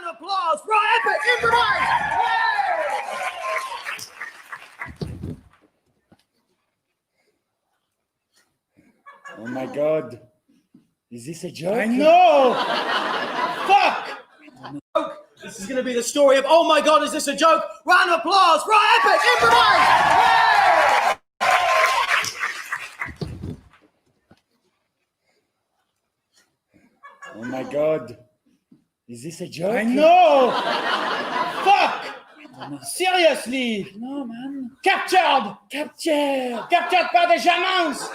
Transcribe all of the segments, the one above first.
of applause for our epic improvise! Oh my God. Is this a joke? I know! Fuck! This is going to be the story of, oh my God, is this a joke? Round of applause for our epic improvise! Oh my God. Is this a joke? I know! Fuck! Seriously! No, man. Captured by the Germans!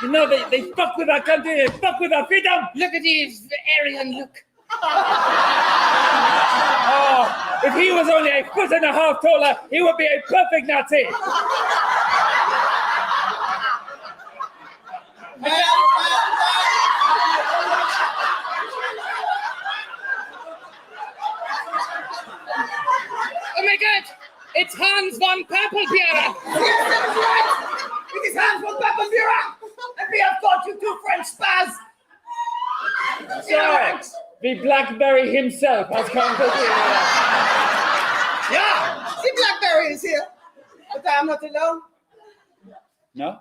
No, they fuck with our country, they fuck with our freedom. Look at his Aryan look. Oh, if he was only a foot and a half taller, he would be a perfect Nazi. Oh my God! It's Hans von Pappelbeerer! Yes, that's right! It is Hans von Pappelbeerer! And we have got you two French spas! So, the Blackberry himself has come to see. Yeah! The Blackberry is here! But I am not alone. No?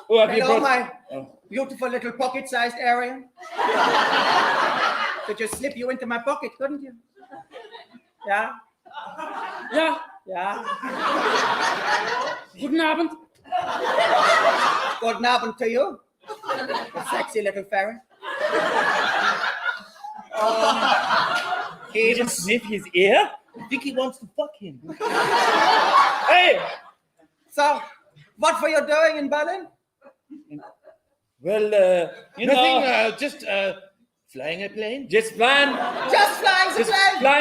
Who have you Hello, brought? my beautiful little pocket-sized Aryan. Could just slip you into my pocket, couldn't you? Yeah? Yeah. Yeah. Guten Abend. Good Abend to you. A sexy little fairy. He just sniff his ear? I think he wants to fuck him. Hey! So, what were you doing in Berlin? Well, you Nothing, know... just flying a plane? Just flying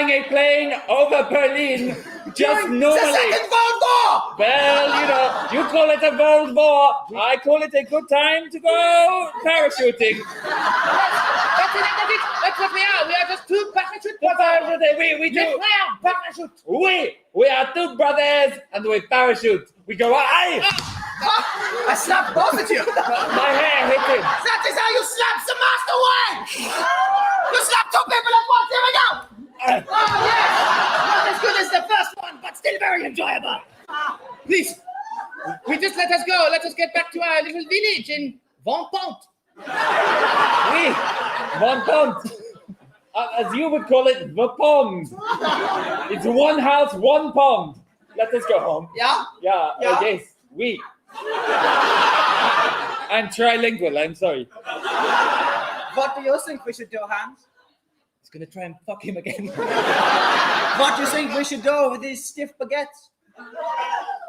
a plane over Berlin. Just During normally. the Second World War! Well, you know, you call it a World War. I call it a good time to go parachuting. That's what we are. We are just two parachute We do. parachute. We are two brothers and we parachute. We go high. I slapped both of you. My hair hit him. That is how you slap the master way. You slap two people at once. Here we go. Oh, yes. Not as good as the first one, but still very enjoyable. Please, just let us go. Let us get back to our little village in Vampont. One pond. As you would call it, the pond. It's one house, one pond. Let us go home. Yeah? Yeah, Yeah. yes, we. I'm trilingual, I'm sorry. What do you think we should do, Hans? He's gonna try and fuck him again. What do you think we should do with these stiff baguettes?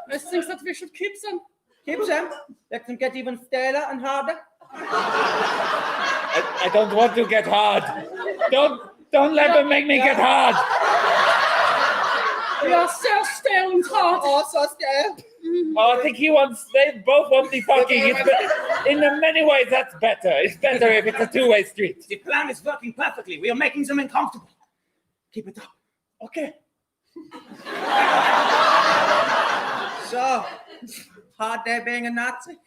I think that we should keep them. Keep them. Let them get even stailer and harder. I don't want to get hard. Don't let them make me get hard. We are so stale and hard. Oh, so stale. Oh, I think they both want the fucking. In many ways, that's better. It's better if it's a two-way street. The plan is working perfectly. We are making them uncomfortable. Keep it up. Okay. So, hard day being a Nazi?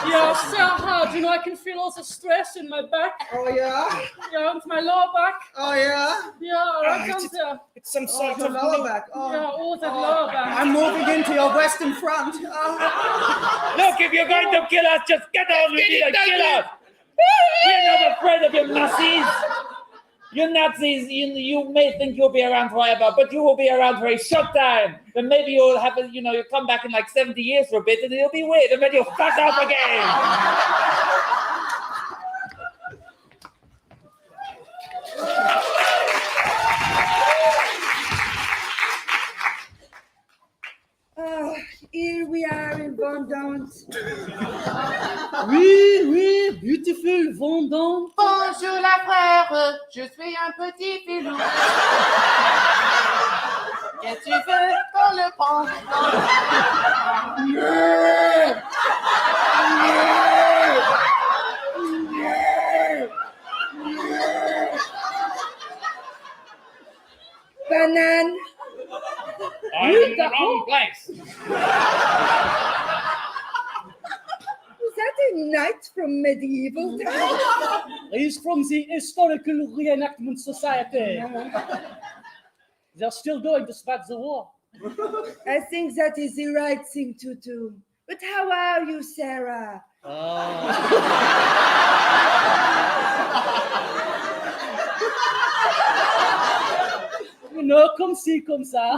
Yeah, so hard. You know, I can feel all the stress in my back. Oh, yeah? Yeah, and my lower back. Oh, yeah? Yeah, right down there. It's some sort of lower back. Oh. Yeah, all that lower back. I'm moving into your western front. Look, if you're going to kill us, just get on with it and kill us. We're not afraid of you Nazis. You Nazis, you may think you'll be around forever, but you will be around for a short time. Then maybe you'll have you'll come back in like 70 years for a bit, and it'll be weird, and then you'll fuck off again. Here we are in Vendôme. Oui, beautiful Vendôme. Bonjour la frère, je suis un petit filou. Qu'est-ce que tu veux qu'on le prend? Banane. I'm in the wrong place. Is that a knight from from medieval times? He's from the Historical Reenactment Society. They're still going to fight the war. I think that is the right thing to do. But how are you, Sarah? Comme ci, comme ça.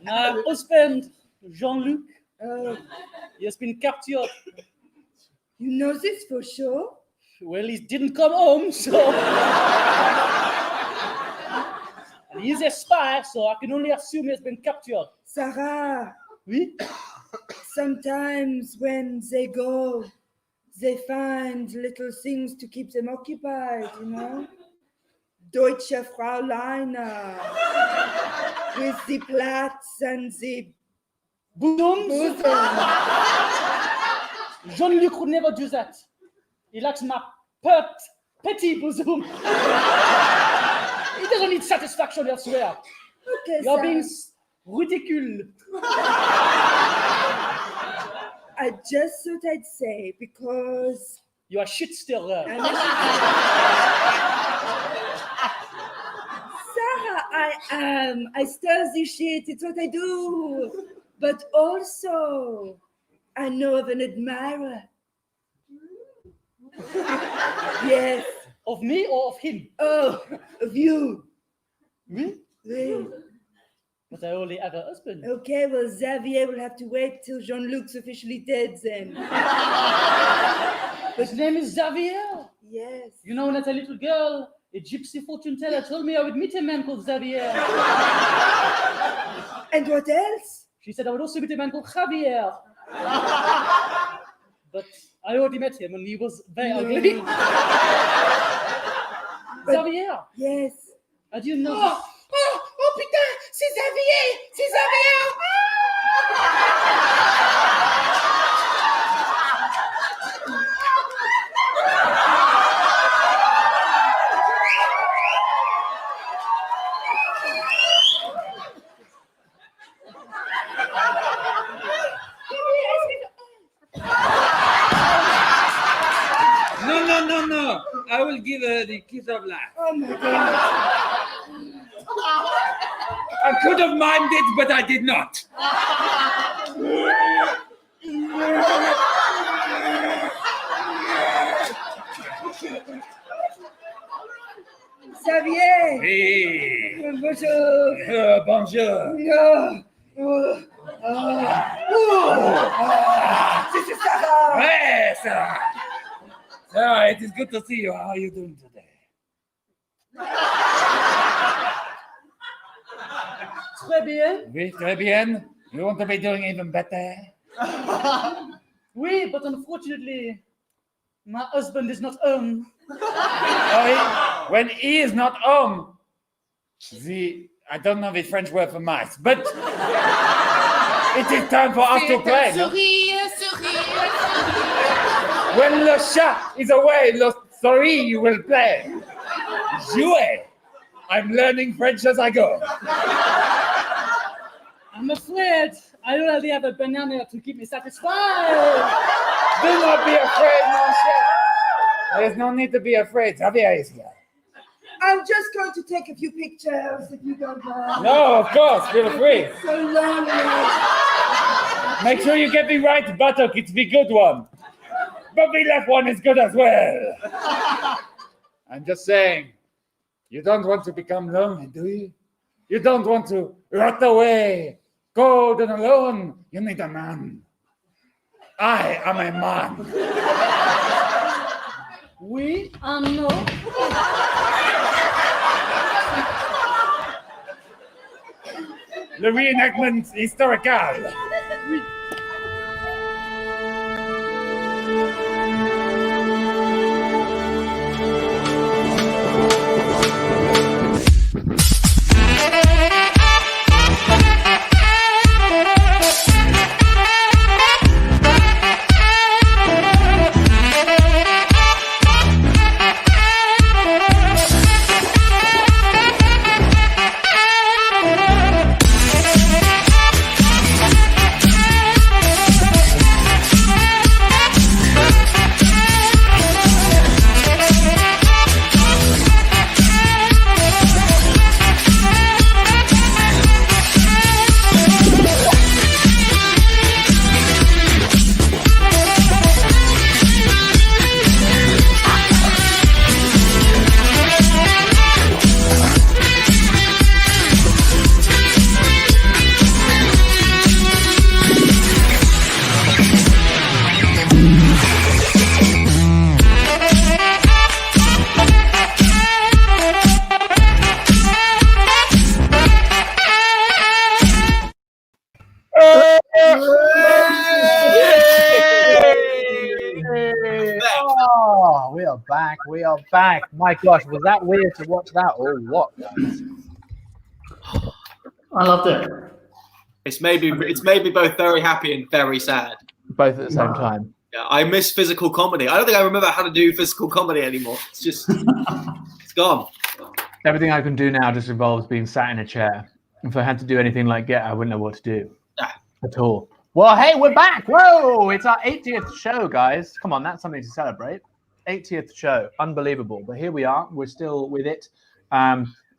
My husband, Jean-Luc, he has been captured. You know this for sure? Well, he didn't come home, so... And he's a spy, so I can only assume he's been captured. Sarah, Oui? sometimes when they go, they find little things to keep them occupied, you know? Deutsche Frauleiner with the plaits and the Bosoms? Jean-Luc would never do that. He likes my petty bosom. He doesn't need satisfaction elsewhere. Okay, You're Sarah. being ridicule. I just thought I'd say because You are shit stirrer. Sarah, I am. I stir the shit. It's what I do. But also, I know of an admirer. Yes. Of me or of him? Oh, of you. Me? Oui. But I only have a husband. Okay, well, Xavier will have to wait till Jean-Luc's officially dead then. His name is Xavier. Yes. You know, when I was a little girl, a gypsy fortune teller told me I would meet a man called Xavier. And what else? She said I would also meet a man called Javier. But I already met him and he was very ugly. Xavier, Yes. I didn't know this. Oh, putain, c'est Xavier! C'est Xavier! No. I will give her the kiss of life. Oh my God. I could have mimed it, but I did not. Xavier! Hey. Bonjour! Bonjour. This is Sarah! Hey, Sarah. Sarah, it is good to see you. How are you doing today? Très bien. Oui, très bien. You want to be doing even better? Oui, but unfortunately, my husband is not home. When he is not home, I don't know the French word for mice, but it is time for us to play. No? When le chat is away, le souris will play. Jouer. I'm learning French as I go. I'm afraid I only have a banana to keep me satisfied. Do not be afraid, mon cher. There's no need to be afraid. Xavier is here. I'm just going to take a few pictures if you don't mind. No, of course, feel free. So lonely. Make sure you get the right buttock. It's the good one. But the left one is good as well. I'm just saying, you don't want to become lonely, do you? You don't want to rot away, cold and alone. You need a man. I am a man. Oui, I know. Le reenactment historical. are back. We are back. My gosh, was that weird to watch that or what, guys? I loved it. It's made me both very happy and very sad. Both at the same time. Yeah, I miss physical comedy. I don't think I remember how to do physical comedy anymore. It's just, it's gone. Everything I can do now just involves being sat in a chair. If I had to do anything like Get, I wouldn't know what to do at all. Well, hey, we're back. Whoa, it's our 80th show, guys. Come on, that's something to celebrate. 80th show, unbelievable. But here we are. We're still with it.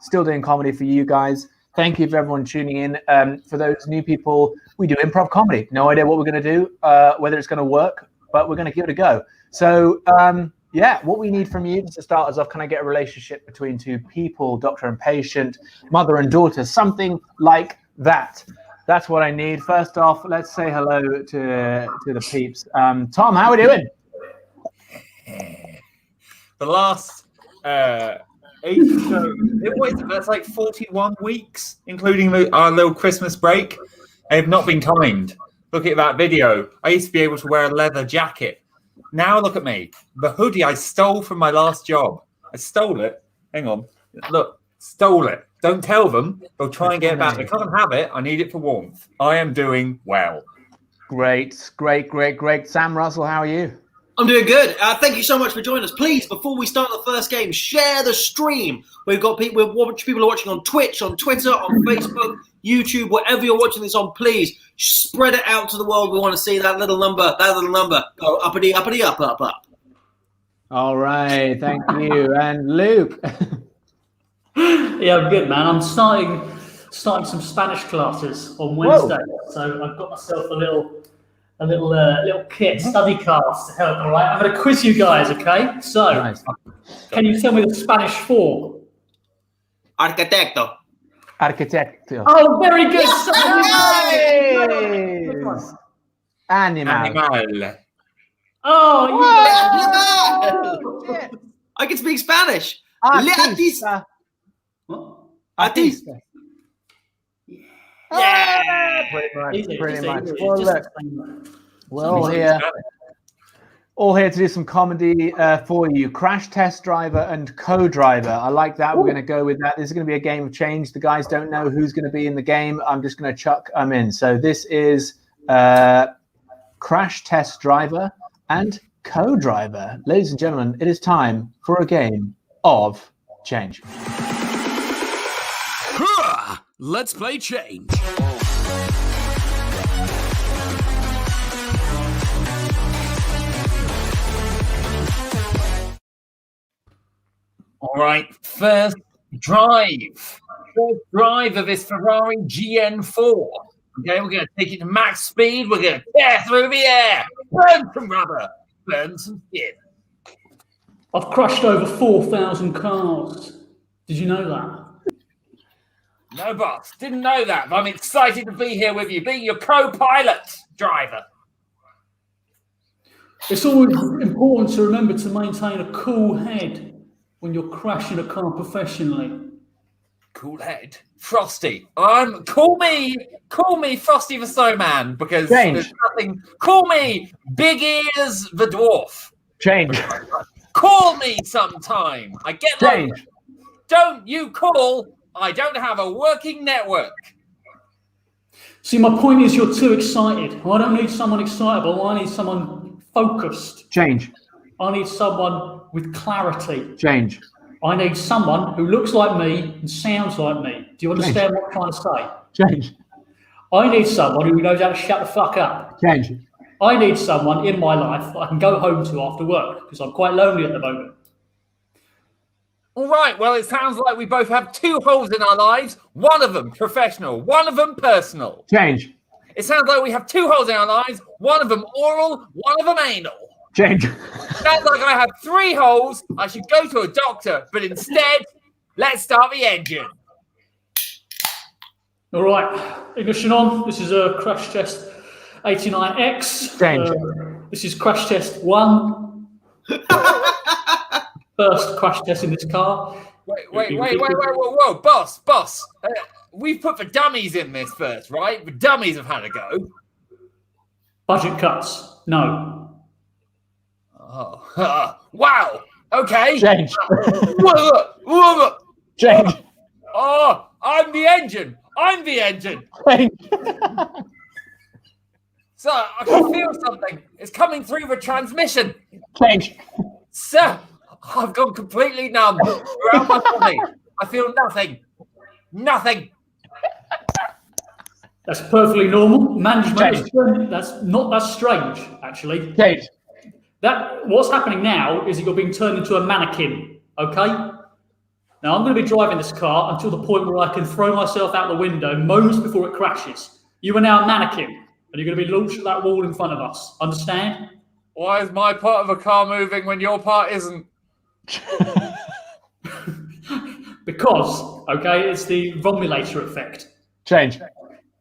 Still doing comedy for you guys. Thank you for everyone tuning in. For those new people, we do improv comedy. No idea what we're going to do, whether it's going to work, but we're going to give it a go. So, yeah, what we need from you to start us off, can I get a relationship between two people, doctor and patient, mother and daughter, something like that. That's what I need. First off, let's say hello to the peeps. Tom, how are we doing? The last 8 shows, that's like 41 weeks, including our little Christmas break. I have not been timed. Look at that video. I used to be able to wear a leather jacket. Now look at me. The hoodie I stole from my last job. I stole it. Hang on. Look, stole it. Don't tell them. They'll try and get it back. They can't have it. I need it for warmth. I am doing well. Great. Sam Russell, how are you? I'm doing good. Thank you so much for joining us. Please, before we start the first game, share the stream. We've got people are watching on Twitch, on Twitter, on Facebook, YouTube, wherever you're watching this on. Please spread it out to the world. We want to see that little number go uppity, uppity, up. All right, thank you. And Luke. Yeah, I'm good, man. I'm starting some Spanish classes on Wednesday, so I've got myself a little kit, study cards to help. All right, I'm going to quiz you guys. Okay, so nice. Can you tell me the Spanish for? Arquitecto. Oh, very good. Nice. Animal. Oh, yeah. I can speak Spanish. Artista. Artista. Yeah, pretty much. Well, look, we're all here to do some comedy for you. Crash Test Driver and Co-Driver. I like that. We're going to go with that. This is going to be a game of change. The guys don't know who's going to be in the game. I'm just going to chuck them in. So this is Crash Test Driver and Co-Driver. Ladies and gentlemen, it is time for a game of change. Let's play change. All right, first drive of this Ferrari GN4. Okay, we're going to take it to max speed. We're going to tear through the air, burn some rubber, burn some skin. I've crushed over 4,000 cars. Did you know that? No, boss. Didn't know that, but I'm excited to be here with you, being your co-pilot driver. It's always important to remember to maintain a cool head when you're crashing a car professionally. Cool head? Frosty. Call me Frosty the Snowman, because there's nothing. Call me Big Ears the Dwarf. Change. Call me sometime. I get change. Don't you call. I don't have a working network. See, my point is you're too excited. I don't need someone excitable. I need someone focused. Change. I need someone with clarity. Change. I need someone who looks like me and sounds like me. Do you understand what I'm trying to say? Change. I need someone who knows how to shut the fuck up. Change. I need someone in my life that I can go home to after work because I'm quite lonely at the moment. All right, well, it sounds like we both have 2 holes in our lives. One of them professional, one of them personal. Change. It sounds like we have 2 holes in our lives. One of them oral, one of them anal. Change. Sounds like I have 3 holes. I should go to a doctor, but instead, let's start the engine. All right, ignition on. This is a crash test 89X. Change. This is crash test 1. First crash test in this car. Wait, whoa, boss. We've put the dummies in this first, right? The dummies have had a go. Budget cuts, no. Oh, wow. Okay. Change. Oh, Change. I'm the engine. Change. Sir, I can feel something. It's coming through the transmission. Change. Sir, I've gone completely numb throughout my body. I feel nothing. Nothing. That's perfectly normal. Management. That's strange, actually. Change. What's happening now is that you're being turned into a mannequin. Okay. Now I'm going to be driving this car until the point where I can throw myself out the window moments before it crashes. You are now a mannequin, and you're going to be launched at that wall in front of us. Understand? Why is my part of a car moving when your part isn't? Because, okay, it's the Romulator effect. Change.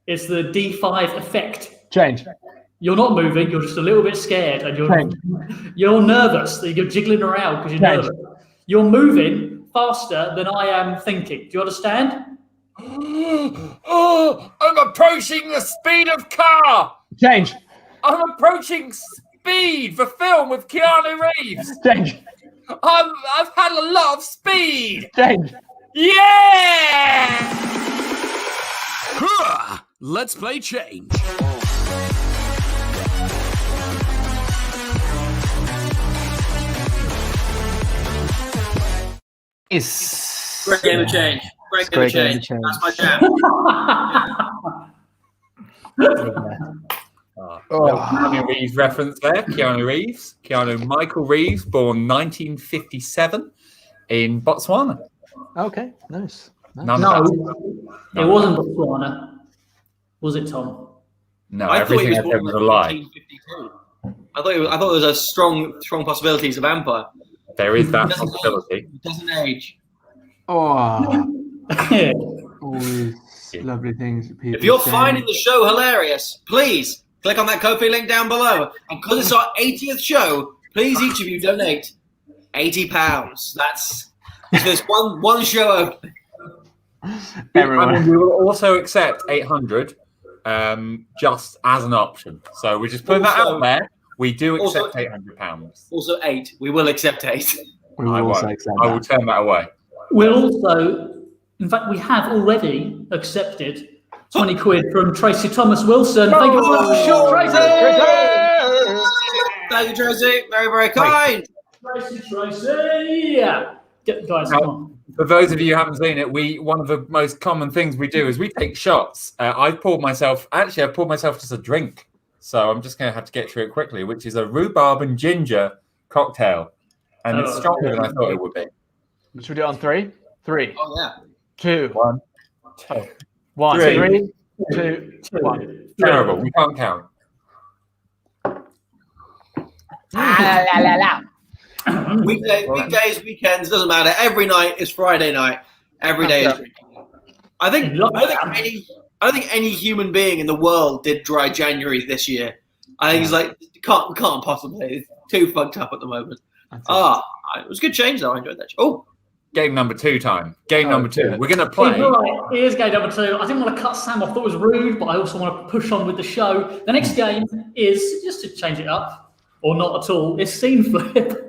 It's the D5 effect. Change. You're not moving, you're just a little bit scared, and you're nervous, you're jiggling around because you're nervous. You're moving faster than I am thinking. Do you understand? Oh, I'm approaching the speed of car. Change. I'm approaching speed for film with Keanu Reeves. Change. I've had a lot of speed. Change. Yeah! Let's play change. It's Great game of change. Great game of change. That's my jam. Keanu Reeves reference there. Keanu Michael Reeves, born 1957 in Botswana. Okay, nice. It wasn't Botswana. Was it, Tom? No, I thought he everything I was said was a lie. 1952. I thought there was a strong possibilities of Empire. There is that possibility. It doesn't age. Oh, always lovely things that people If you're say. finding the show hilarious, please click on that Ko-fi link down below. And because it's our 80th show, please each of you donate £80. That's there's one show open. I mean, we will also accept 800 just as an option. So we're just putting that out there. We do accept £800. Also 8. We will accept 8. We will also accept I will turn that away. We'll also, in fact, we have already accepted 20 quid from Tracy Thomas Wilson. Thank you very much, Tracy. Thank you, Tracy. Very, very kind. Tracy. Yeah. Guys, come on. For those of you who haven't seen it, one of the most common things we do is we take shots. I've poured myself just a drink. So I'm just going to have to get through it quickly, which is a rhubarb and ginger cocktail. And it's stronger than I thought it would be. Should we do it on 3? 3. Oh, yeah. 2. 1, 2. 1. 3. 3, 2, 1. Terrible. We can't count. Weekdays, weekends, doesn't matter. Every night is Friday night. Every day is drinking. I don't think any human being in the world did dry January this year. I think it's like can't possibly. It's too fucked up at the moment. It was a good change though. I enjoyed that. Oh, game number 2 time. Game number 2. We're gonna play. Here's game number 2. I didn't want to cut Sam off. That was rude, but I also want to push on with the show. The next game is just to change it up, or not at all. It's scene flip.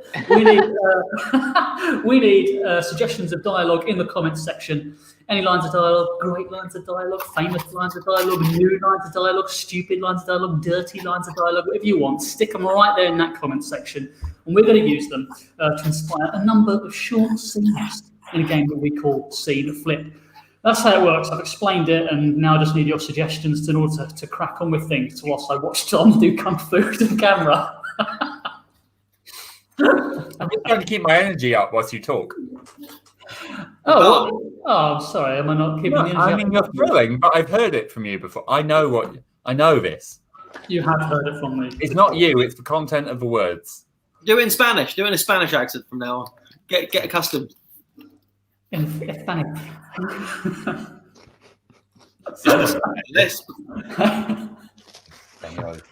We need suggestions of dialogue in the comments section. Any lines of dialogue, great lines of dialogue, famous lines of dialogue, new lines of dialogue, stupid lines of dialogue, dirty lines of dialogue, whatever you want, stick them right there in that comment section. And we're going to use them to inspire a number of short scenes in a game that we call Scene Flip. That's how it works. I've explained it, and now I just need your suggestions in order to crack on with things whilst I watch Tom do kung fu to the camera. I'm just trying to keep my energy up whilst you talk. I'm sorry. Am I not keeping the energy I up? mean, you're thrilling, but I've heard it from you before. I know this. You have heard it from me. It's not you. It's the content of the words. do it in Spanish. Do it in a Spanish accent from now on. Get accustomed. In Spanish. This.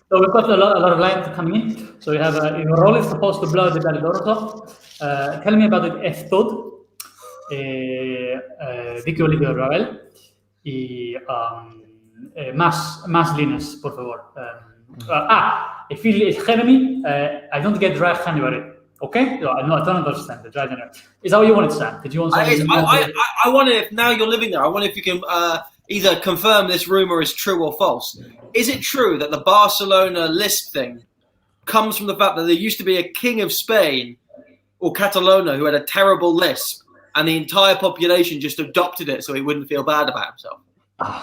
So we've got a lot of lines coming in. So we have Rol is supposed to blow the Galidorto. Tell me about the F-Pod. Vicky Oliver Ravel. Y más líneas, por favor. If you Jeremy, I don't get dry January. Okay? No, I don't understand. The dragon. Is that what you wanted, Sam? Did you want something? I wonder if now you're living there, I wonder if you can either confirm this rumor is true or false. Is it true that the Barcelona Lisp thing comes from the fact that there used to be a king of Spain or Catalonia who had a terrible lisp, and the entire population just adopted it so he wouldn't feel bad about himself?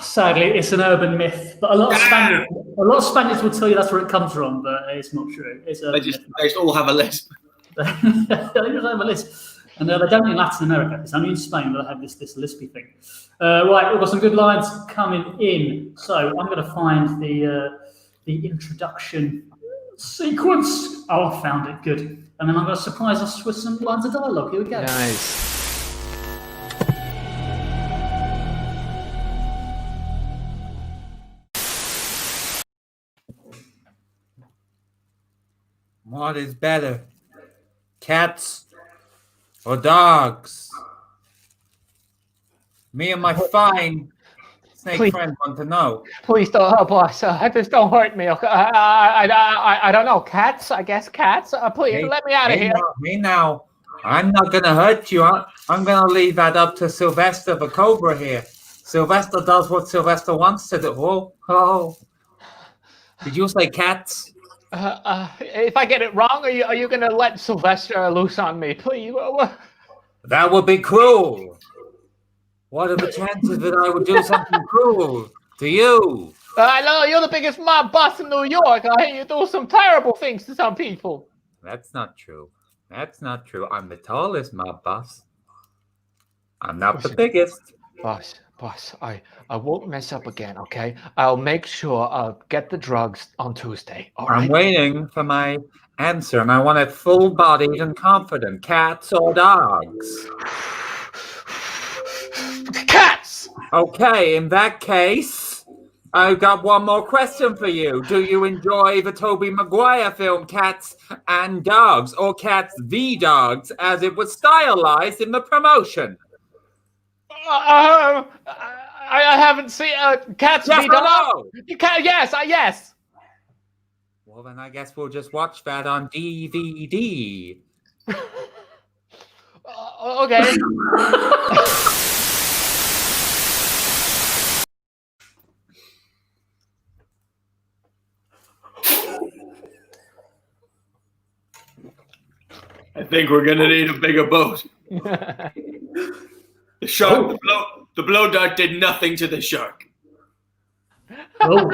Sadly, it's an urban myth, but a lot of Spaniards will tell you that's where it comes from, but it's not true. It's They just all have a lisp. they just have a lisp, and they don't in Latin America. It's only in Spain that they have this lispy thing. Right, we've got some good lines coming in, so I'm going to find the introduction sequence. Oh, I found it. Good, and then I'm going to surprise us with some lines of dialogue. Here we go. Nice. What is better, cats or dogs? Me and my fine snake friend want to know. Please don't, boss. Just don't hurt me. Okay? I don't know. Cats? I guess cats. Please let me out of here. Hey now, I'm not gonna hurt you. I'm gonna leave that up to Sylvester the Cobra here. Sylvester does what Sylvester wants to do. Oh. Did you say cats? If I get it wrong, are you gonna let Sylvester loose on me, please? That would be cruel. What are the chances that I would do something cruel to you? I know you're the biggest mob boss in New York. I hear you do some terrible things to some people. That's not true. That's not true. I'm the tallest mob boss. I'm not the biggest. Boss, I won't mess up again, okay? I'll make sure I'll get the drugs on Tuesday, all right? I'm waiting for my answer, and I want it full-bodied and confident. Cats or dogs? Cats! Okay, in that case, I've got one more question for you. Do you enjoy the Tobey Maguire film Cats and Dogs, or Cats v. Dogs, as it was stylized in the promotion? I haven't seen Cats Yes v. or Dogs. no? Yes. Well, then I guess we'll just watch that on DVD. Okay. I think we're gonna need a bigger boat. The shark, the blow dart did nothing to the shark. Oh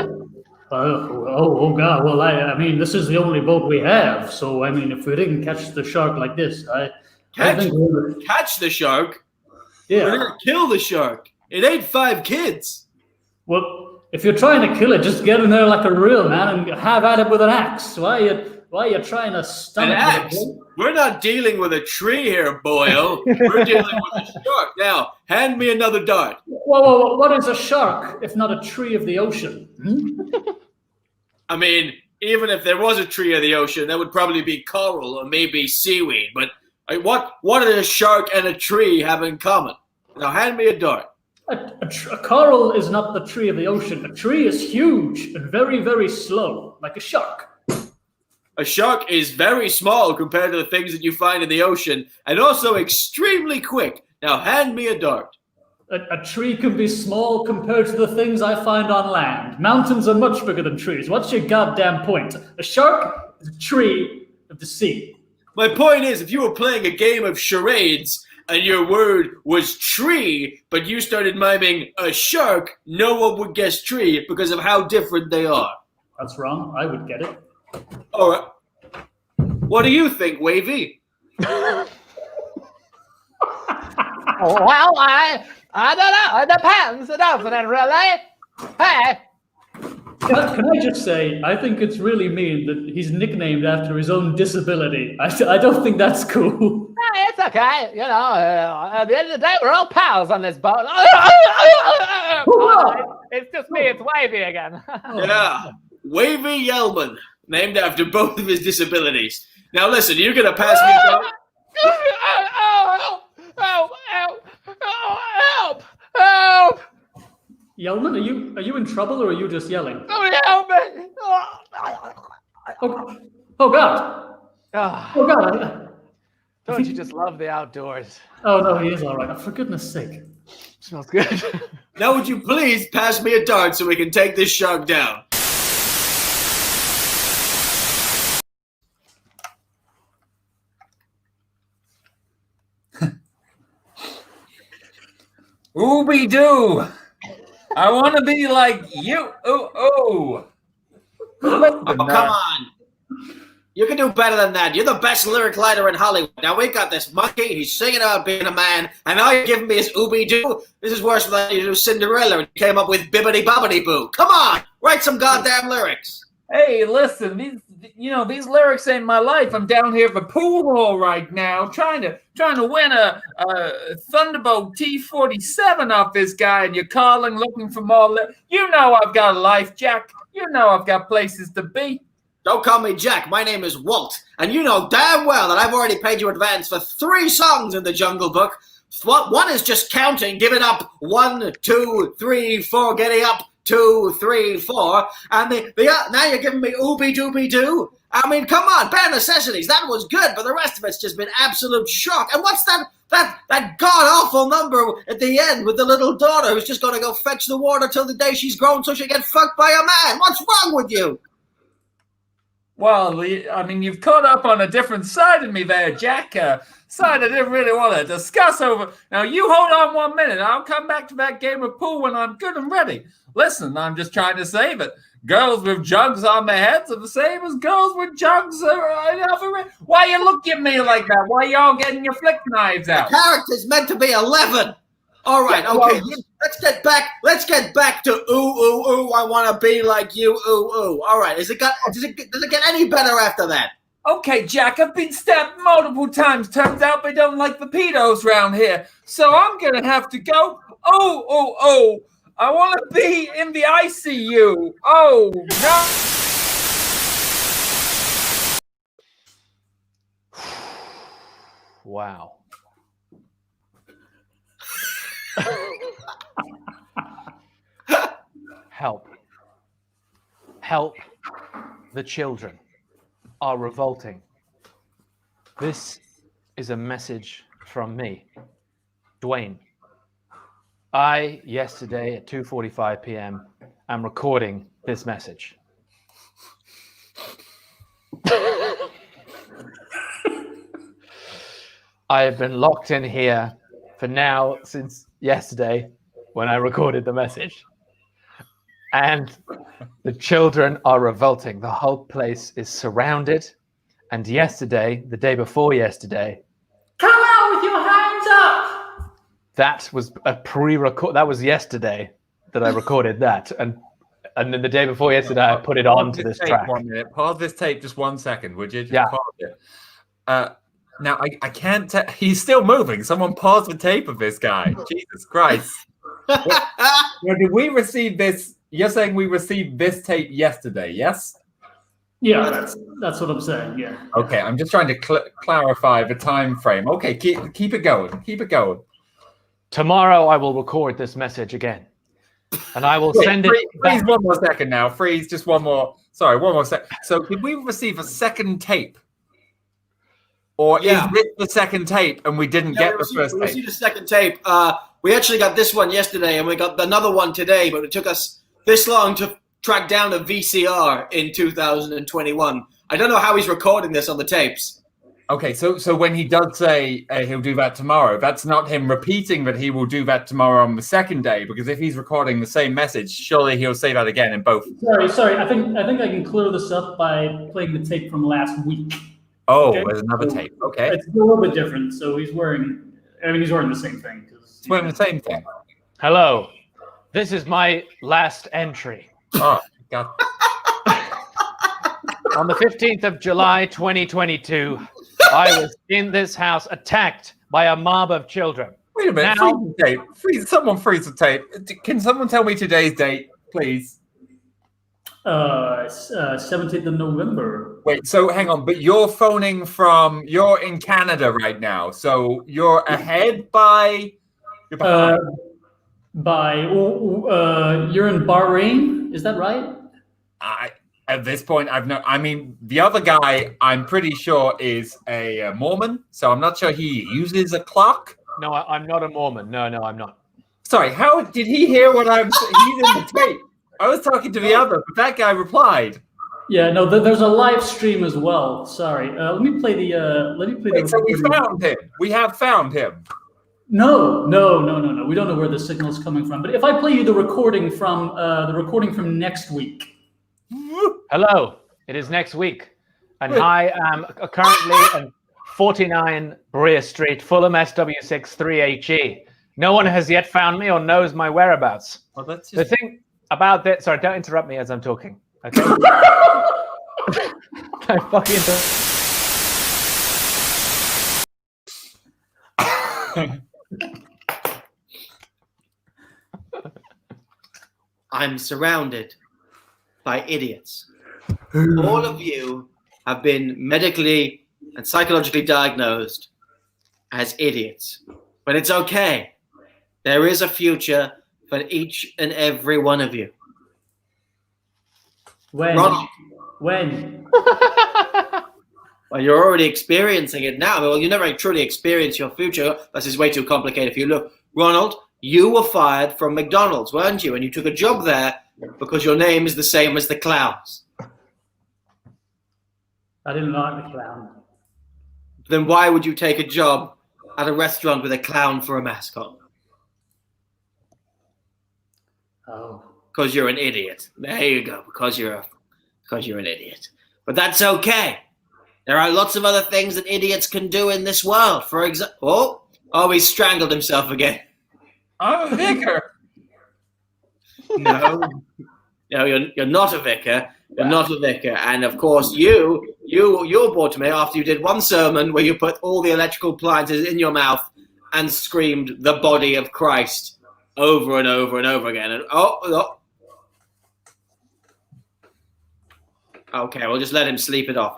God! Well, I mean, this is the only boat we have. So, I mean, if we didn't catch the shark like this, I think we would. Catch the shark? Yeah. We're gonna kill the shark. It ate 5 kids. Well, if you're trying to kill it, just get in there like a real man and have at it with an axe. Why are you trying to stun An it? axe? We're not dealing with a tree here, Boyle. We're dealing with a shark. Now, hand me another dart. Whoa! What is a shark if not a tree of the ocean? I mean, even if there was a tree of the ocean, that would probably be coral or maybe seaweed. But what do a shark and a tree have in common? Now, hand me a dart. A coral is not the tree of the ocean. A tree is huge and very, very slow, like a shark. A shark is very small compared to the things that you find in the ocean, and also extremely quick. Now, hand me a dart. A tree can be small compared to the things I find on land. Mountains are much bigger than trees. What's your goddamn point? A shark is a tree of the sea. My point is, if you were playing a game of charades and your word was tree, but you started miming a shark, no one would guess tree because of how different they are. That's wrong. I would get it. All right. What do you think, Wavy? Well, I don't know. It depends, doesn't it, really? Hey. Can I just say, I think it's really mean that he's nicknamed after his own disability. I don't think that's cool. Hey, it's okay. You know, at the end of the day, we're all pals on this boat. It's just me. It's Wavy again. Yeah. Wavy Yellman, named after both of his disabilities. Now listen, you're going to pass me down. Help! Yellman, are you in trouble or are you just yelling? Help me! Oh God! Oh God! Don't you just love the outdoors? Oh no, he is all right. For goodness sake. Smells good. Now would you please pass me a dart so we can take this shark down? Ooby doo. I want to be like you. Oh. Oh, come on. You can do better than that. You're the best lyric writer in Hollywood. Now we got this monkey. He's singing about being a man, and now you're giving me his ooby doo. This is worse than you do Cinderella and came up with bibbity bobbity boo. Come on, write some goddamn lyrics. Hey, listen, these lyrics ain't my life. I'm down here at the pool hall right now, trying to win a Thunderbolt T-47 off this guy, and you're calling, looking for more. You know I've got a life, Jack. You know I've got places to be. Don't call me Jack. My name is Walt, and you know damn well that I've already paid you advance for 3 songs in the Jungle Book. One is just counting, give it up. 1, 2, 3, 4, getting up. 2, 3, 4, and now you're giving me ooby dooby doo. I mean, come on, bare necessities. That was good, but the rest of it's just been absolute shock. And what's that god awful number at the end with the little daughter who's just going to go fetch the water till the day she's grown so she get fucked by a man? What's wrong with you? Well, I mean, you've caught up on a different side of me there, Jack. Side I didn't really want to discuss over. Now, you hold on 1 minute. I'll come back to that game of pool when I'm good and ready. Listen, I'm just trying to save it. Girls with jugs on their heads are the same as girls with jugs. Why you look at me like that? Why you all getting your flick knives out? The character's meant to be 11. All right, Yeah, okay. well, Let's get back to ooh. I want to be like you. Ooh. All right. Does it get any better after that? Okay, Jack, I've been stabbed multiple times. Turns out they don't like the pedos around here. So I'm going to have to go. Oh. I want to be in the ICU. Oh, no. Wow. Help. The children are revolting. This is a message from me, Dwayne. I, yesterday at 2:45 p.m., am recording this message. I have been locked in here for now since yesterday when I recorded the message. And the children are revolting. The whole place is surrounded. And yesterday, the day before yesterday, Come out with your hands up! that was a pre-record. That was yesterday that I recorded that. And then the day before yesterday, I put it onto this track. 1 minute. Pause this tape just 1 second, would you? Just Yeah. pause it. Now, I can't tell. He's still moving. Someone pause the tape of this guy. Jesus Christ. Now, did we receive this? You're saying we received this tape yesterday, yes? Yeah, that's what I'm saying. Yeah. Okay, I'm just trying to clarify the time frame. Okay, keep it going. Keep it going. Tomorrow, I will record this message again. And I will send it Freeze back. 1 more second now. Freeze just one more. Sorry, 1 more second. So did we receive a second tape? Or is this the second tape and we didn't get the first We tape? received a second tape. We actually got this one yesterday and we got another one today, but it took us this long to track down a VCR in 2021. I don't know how he's recording this on the tapes. Okay, so when he does say he'll do that tomorrow, that's not him repeating that he will do that tomorrow on the second day, because if he's recording the same message, surely he'll say that again in both. Sorry. I think I can clear this up by playing the tape from last week. Oh, Okay. there's another tape. Okay. It's a little bit different. So he's wearing the same thing. It's wearing the same thing. Hello. This is my last entry. Oh, God. On the 15th of July, 2022, I was in this house attacked by a mob of children. Wait a minute. Now- Freeze the tape. Someone freeze the tape. Can someone tell me today's date, please? 17th of November. Wait, so hang on, but you're you're in Canada right now, so you're ahead by... You're behind. You're in Bahrain, is that right? At this point, I mean, the other guy, I'm pretty sure, is a Mormon, so I'm not sure he uses a clock. No, I'm not a Mormon. No, I'm not. Sorry, how did he hear what I'm saying? He's in the tape. I was talking to the other, but that guy replied. Yeah, no, there's a live stream as well. Sorry, let me play the. Wait, so we found him. We have found him. No. We don't know where the signal's coming from. But if I play you the recording from next week. Hello, it is next week, and I am currently at 49 Brea Street, Fulham, SW6 3HE. No one has yet found me or knows my whereabouts. Well, that's The thing about this, sorry, don't interrupt me as I'm talking. Okay. I fucking I'm surrounded by idiots. All of you have been medically and psychologically diagnosed as idiots. But it's okay. There is a future for each and every one of you. When? Ronald. When? Well, you're already experiencing it now. Well, you never truly experience your future. This is way too complicated for you. Look, Ronald, you were fired from McDonald's, weren't you? And you took a job there because your name is the same as the clowns. I didn't like the clown. Then why would you take a job at a restaurant with a clown for a mascot? Oh. Because you're an idiot. There you go. Because you're an idiot. But that's okay. There are lots of other things that idiots can do in this world. For example, oh, he strangled himself again. I'm a vicar. No, you're not a vicar. You're not a vicar. And of course, you're brought to me after you did one sermon where you put all the electrical appliances in your mouth and screamed the body of Christ over and over and over again. And oh. Okay, we'll just let him sleep it off.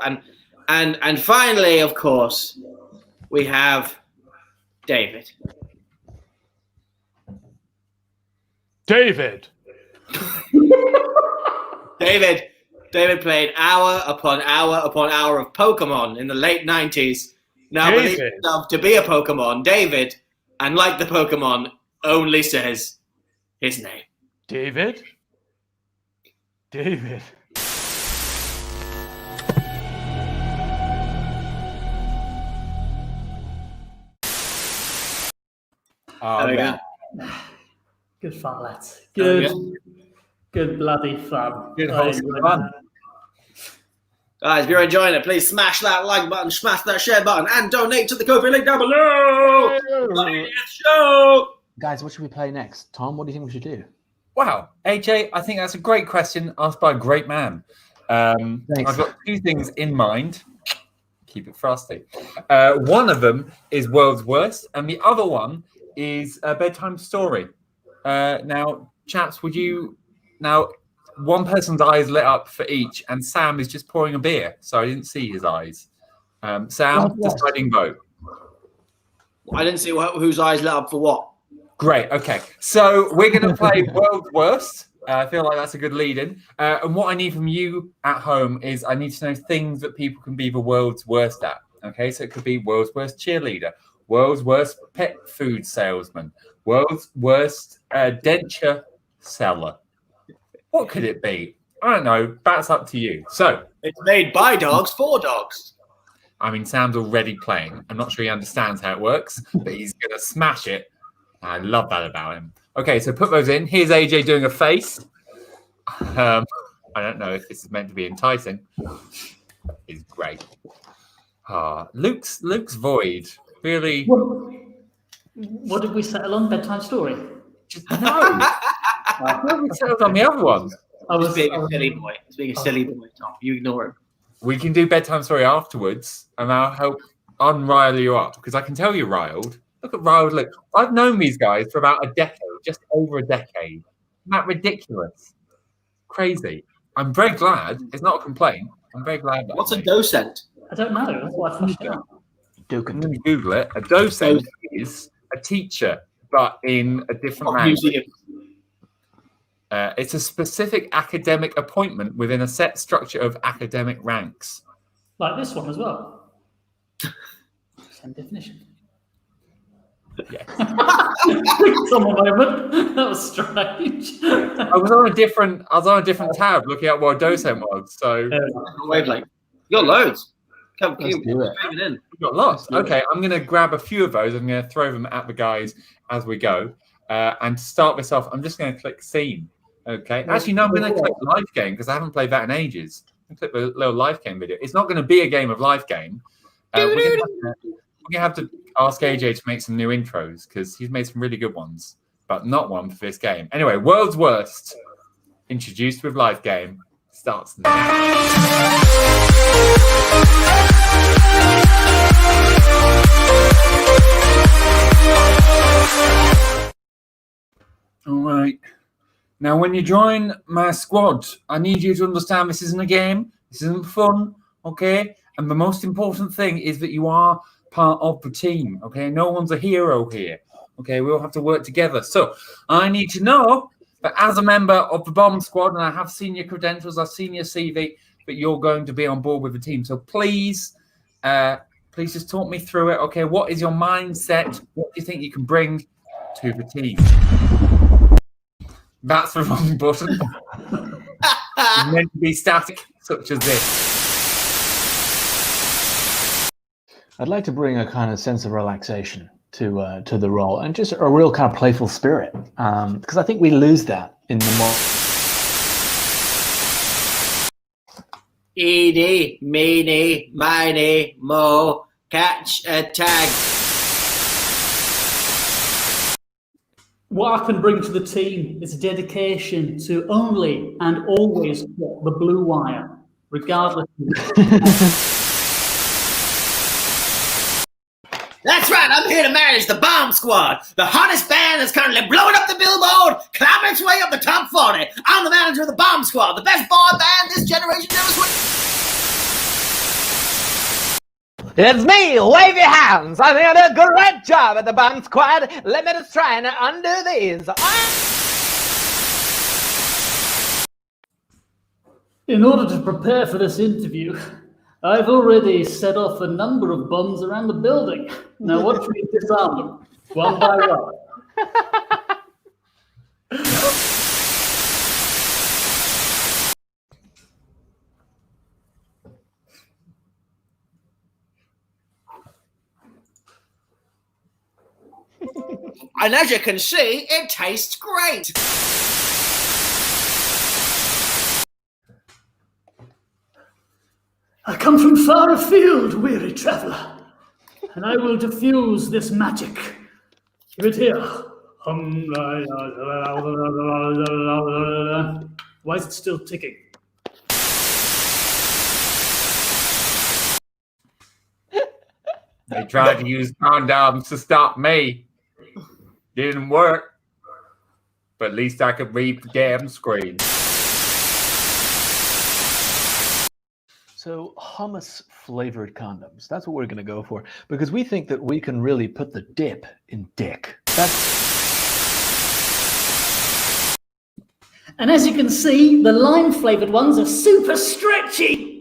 And finally, of course, we have David. David played hour upon hour upon hour of Pokemon in the late 90s. Now believes himself to be a Pokemon. David, and like the Pokemon, only says his name. David. There we go. Good fun, lads. Good bloody fun. Good wholesome fun. Guys, if you're enjoying it, please smash that like button, smash that share button, and donate to the Ko-fi link down below. Show. Guys, what should we play next? Tom, what do you think we should do? Wow, AJ, I think that's a great question asked by a great man. Thanks. I've got two things in mind. Keep it frosty. One of them is World's Worst, and the other one is a bedtime story. Now, chaps, would you... Now, one person's eyes lit up for each, and Sam is just pouring a beer, so I didn't see his eyes. Sam, deciding vote. I didn't see whose eyes lit up for what. Great, okay. So we're going to play World's Worst. I feel like that's a good lead-in. And what I need from you at home is I need to know things that people can be the world's worst at. Okay, so it could be world's worst cheerleader, world's worst pet food salesman, world's worst denture seller. What could it be? I don't know. That's up to you. So it's made by dogs for dogs. I mean, Sam's already playing. I'm not sure he understands how it works, but he's going to smash it. I love that about him. Okay, so put those in. Here's AJ doing a face. I don't know if this is meant to be enticing. It's great. Luke's void. Really. What did we settle on? Bedtime story? No. We settled on the other one. I was being a silly boy. It's being a silly boy, Tom. You ignore him. We can do bedtime story afterwards, and I'll help unrile you up because I can tell you're riled. Look at riled. Look, I've known these guys for about a decade, just over a decade. Isn't that ridiculous? Crazy. I'm very glad. It's not a complaint. I'm very glad. What's a docent? I don't know. That's why I flashed it up. Google it. A docent is a teacher, but in a different language. It's a specific academic appointment within a set structure of academic ranks. Like this one as well. Same definition. Yes. From a moment. That was strange. I was on a different tab looking at what docent was. So wavelength. You got loads. Let's do it. In. we've got lots. Okay, I'm going to grab a few of those. I'm going to throw them at the guys as we go. And to start this off, I'm just going to click scene. Okay. Actually, no, I'm going to click live game because I haven't played that in ages. I'm click the little live game video. It's not going to be a game of live game. We're going to have to ask AJ to make some new intros because he's made some really good ones, but not one for this game. Anyway, World's Worst, introduced with live game, starts now. All right. Now, when you join my squad, I need you to understand this isn't a game. This isn't fun, okay? And the most important thing is that you are part of the team, okay? No one's a hero here, okay? We all have to work together. So I need to know that as a member of the bomb squad, and I have seen your credentials, I've seen your CV, that you're going to be on board with the team. So please just talk me through it, okay? What is your mindset? What do you think you can bring to the team? That's the wrong button. It's meant to be static, such as this. I'd like to bring a kind of sense of relaxation to the role and just a real kind of playful spirit, because I think we lose that in the more. Eeny, meeny, miny, mo, catch a tag. What I can bring to the team is a dedication to only and always get the blue wire, regardless. That's right, I'm here to manage the Bomb Squad, the hottest band that's currently blowing up the Billboard, climbing its way up the top 40. I'm the manager of the Bomb Squad, the best boy band this generation ever seen. It's me! Wave your hands! I think I did a great job at the Bomb Squad. Let me just try and undo these. In order to prepare for this interview, I've already set off a number of bombs around the building. Now watch me disarm them, one by one. And as you can see, it tastes great. I come from far afield, weary traveller, and I will diffuse this magic. Give it here. Why is it still ticking? They tried to use condoms to stop me. Didn't work. But at least I could read the damn screen. So hummus flavored condoms. That's what we're going to go for because we think that we can really put the dip in dick. And as you can see, the lime flavored ones are super stretchy.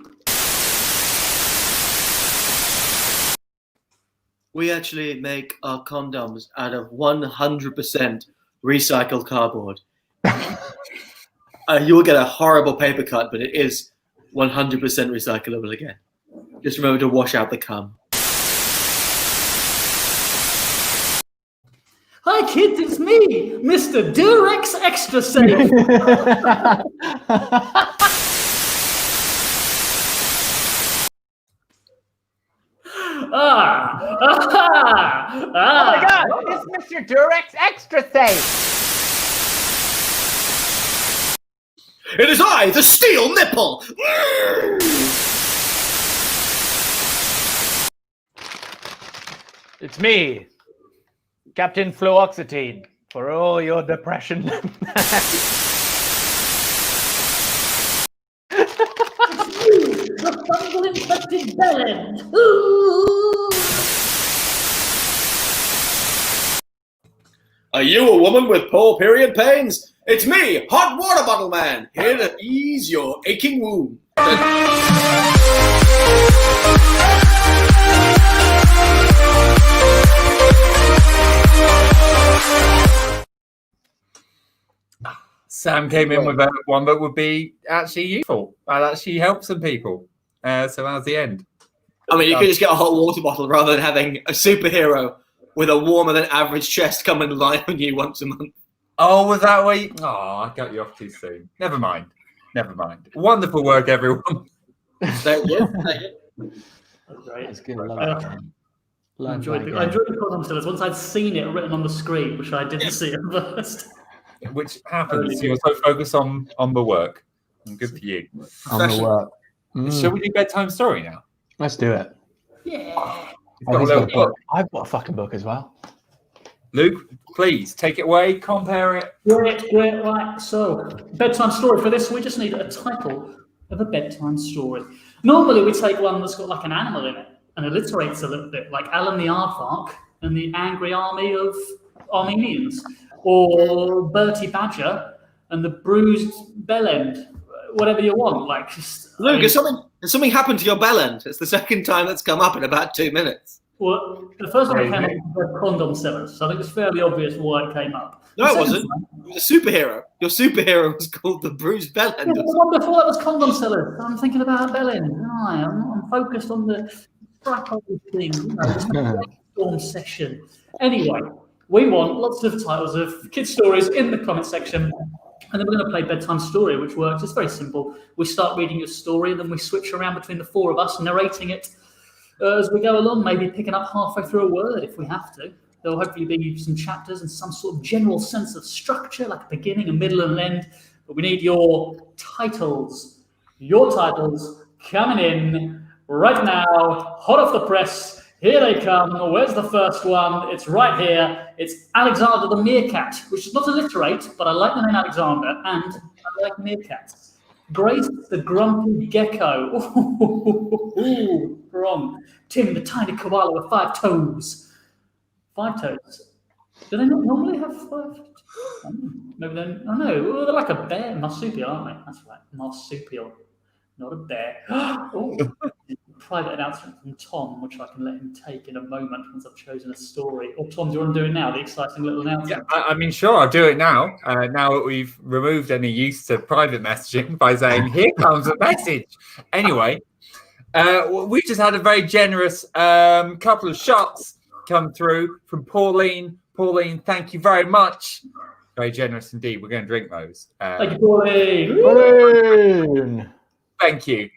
We actually make our condoms out of 100% recycled cardboard. You will get a horrible paper cut, but it is 100% recyclable again. Just remember to wash out the cum. Hi kids, it's me, Mr. Durex Extra Safe. Oh my God, it's Mr. Durex Extra Safe. It is I, the steel nipple. It's me, Captain Fluoxetine, for all your depression. The fungal-infected bellend. Are you a woman with poor period pains? It's me, Hot Water Bottle Man, here to ease your aching wound. Sam came in with one that would be actually useful. I'll actually help some people. So how's the end? I mean, you could just get a hot water bottle rather than having a superhero with a warmer than average chest come and lie on you once a month. Oh, was that way? Oh, I got you off too soon. Never mind. Wonderful work, everyone. Thank you. That's good. I love it. I enjoyed the condom sellers. Once I'd seen it written on the screen, which I didn't see at first. Which happens. You're so focused on the work. Good for you. On the work. Shall we do bedtime story now? Let's do it. Yeah. I've got a fucking book as well. Luke, please take it away. Compare it. Great. Right. So, bedtime story for this. We just need a title of a bedtime story. Normally, we take one that's got like an animal in it and alliterates a little bit, like Alan the Aardvark and the Angry Army of Armenians, or Bertie Badger and the Bruised Bellend. Whatever you want, like just. Luke, has something happened to your bell end? It's the second time that's come up in about 2 minutes. Well, the first one that came up was condom sellers, so I think it's fairly obvious why it came up. No, it wasn't. It was a superhero. Your superhero was called the Bruised Bell End. The one before that was condom sellers. I'm thinking about Bellend. I'm focused on the strap-on thing, the brainstorm session. Anyway, we want lots of titles of kids' stories in the comment section. And then we're going to play bedtime story, which works. It's very simple. We start reading a story, and then we switch around between the four of us, narrating it as we go along, maybe picking up halfway through a word if we have to. There'll hopefully be some chapters and some sort of general sense of structure, like a beginning, a middle, and an end. But we need your titles. Your titles coming in right now, hot off the press. Here they come. Where's the first one? It's right here. It's Alexander the Meerkat, which is not alliterate, but I like the name Alexander, and I like meerkats. Grace the Grumpy Gecko. Ooh, wrong. Tim the Tiny Koala with 5 toes. 5 toes. Do they not normally have 5? Maybe then. Oh no, they're like a bear. Marsupial, aren't they? That's right. Marsupial. Not a bear. Oh. Private announcement from Tom, which I can let him take in a moment once I've chosen a story. Or Tom, do you want to do it now? The exciting little announcement. Yeah, I mean, sure, I'll do it now. Now that we've removed any use to private messaging by saying, "Here comes a message." Anyway, we just had a very generous couple of shots come through from Pauline. Pauline, thank you very much. Very generous indeed. We're going to drink those. Thank you, Pauline. Pauline. Thank you.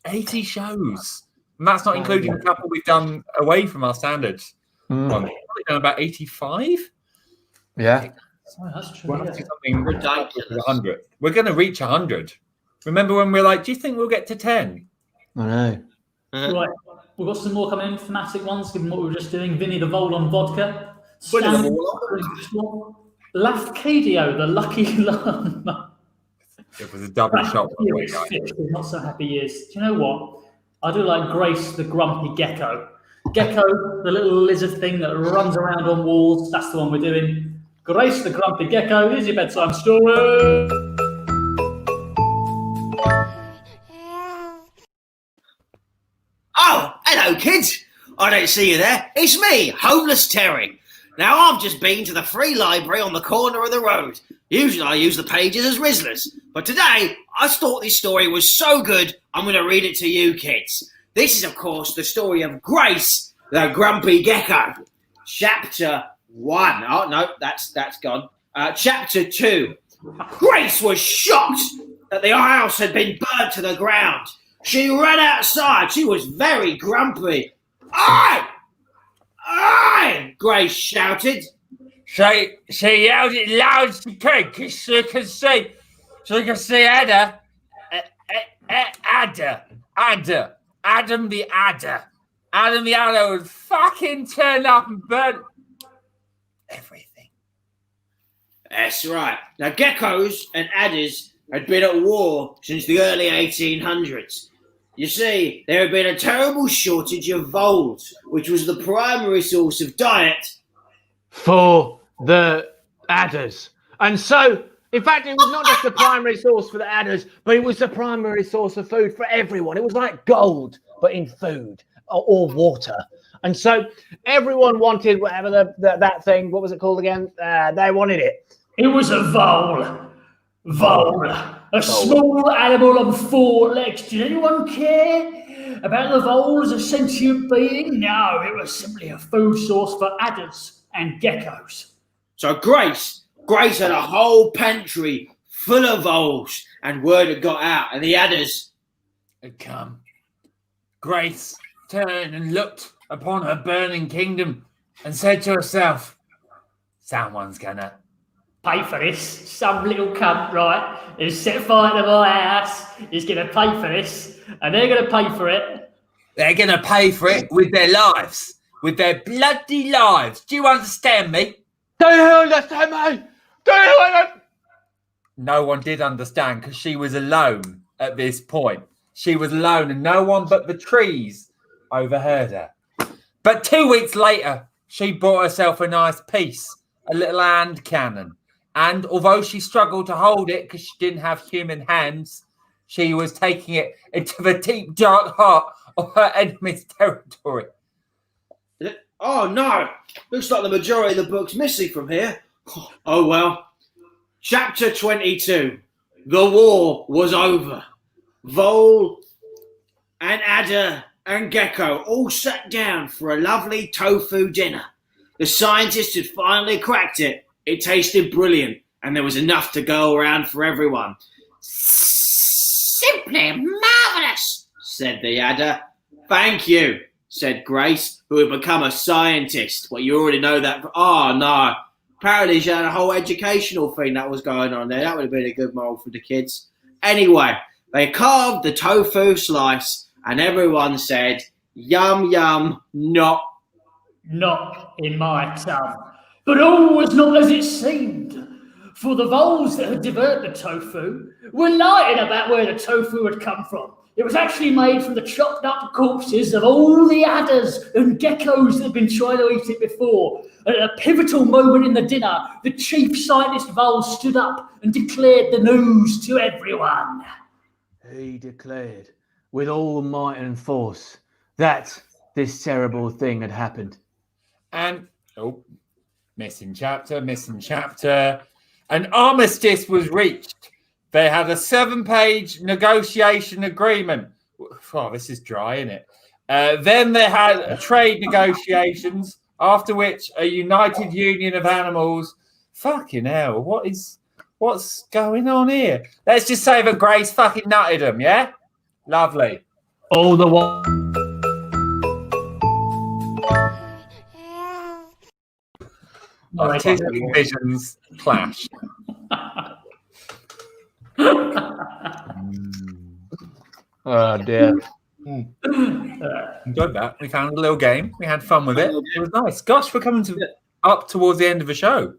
80 shows. And that's not including the couple we've done away from our standards. We've probably done about 85. Yeah. Oh, that's true. We'll have to do something ridiculous. 100. We're going to reach 100. Remember when we're like, do you think we'll get to 10? I know. Right. We've got some more coming in, thematic ones, given what we were just doing. Vinny the Vole on vodka. Lafcadio, the lucky llama. It was a double shot. Not so happy years. Do you know what? I do like Grace the Grumpy Gecko. Gecko, the little lizard thing that runs around on walls. That's the one we're doing. Grace the Grumpy Gecko. Here's your bedtime story. Oh, hello, kids. I don't see you there. It's me, Homeless Terry. Now, I've just been to the free library on the corner of the road. Usually I use the pages as Rizzlers, but today I thought this story was so good, I'm going to read it to you kids. This is, of course, the story of Grace, the Grumpy Gecko. Chapter 1. Oh, no, that's gone. Chapter 2. Grace was shocked that the house had been burnt to the ground. She ran outside. She was very grumpy. Aye! Aye! Grace shouted. She yelled it loud as she could because she could see Ada. Adam the Adder. Adam the Adder would fucking turn up and burn everything. That's right. Now, geckos and adders had been at war since the early 1800s. You see, there had been a terrible shortage of voles, which was the primary source of diet for the adders. And so In fact, it was not just the primary source for the adders, but it was the primary source of food for everyone. It was like gold, but in food or water. And so everyone wanted whatever that thing, what was it called again? They wanted it. It was a vole. Vole. A small animal on 4 legs. Did anyone care about the vole as a sentient being? No, it was simply a food source for adders and geckos. So Grace had a whole pantry full of voles, and word had got out, and the adders had come. Grace turned and looked upon her burning kingdom and said to herself, someone's gonna pay for this. Some little cunt, right, is set fire to my house, is going to pay for this, and they're going to pay for it. They're going to pay for it with their lives, with their bloody lives. Do you understand me? Do you understand me? Do you understand? No one did understand because she was alone at this point. She was alone and no one but the trees overheard her. But 2 weeks later, she bought herself a nice piece, a little hand cannon. And although she struggled to hold it because she didn't have human hands, she was taking it into the deep, dark heart of her enemy's territory. Oh no! Looks like the majority of the book's missing from here. Oh well. Chapter 22. The war was over. Vole and adder and gecko all sat down for a lovely tofu dinner. The scientists had finally cracked it. It tasted brilliant, and there was enough to go around for everyone. Simply marvellous, said the adder. Thank you, said Grace, who had become a scientist. Well, you already know that. Oh, no. Apparently she had a whole educational thing that was going on there. That would have been a good moral for the kids. Anyway, they carved the tofu slice, and everyone said, yum, yum, not in my tongue. But all was not as it seemed, for the voles that had devoured the tofu were lying about where the tofu had come from. It was actually made from the chopped up corpses of all the adders and geckos that had been trying to eat it before. At a pivotal moment in the dinner, the chief scientist vole stood up and declared the news to everyone. He declared with all might and force that this terrible thing had happened. And, missing chapter. An armistice was reached. They had a 7-page negotiation agreement. Oh, this is dry, isn't it? Then they had trade negotiations, after which a united union of animals. Fucking hell, what's going on here? Let's just say that Grace fucking nutted them, yeah? Lovely. All the while. Artistic visions clash. Oh dear. Enjoyed that. We found a little game. We had fun with it. It was nice. Gosh, we're coming up towards the end of the show.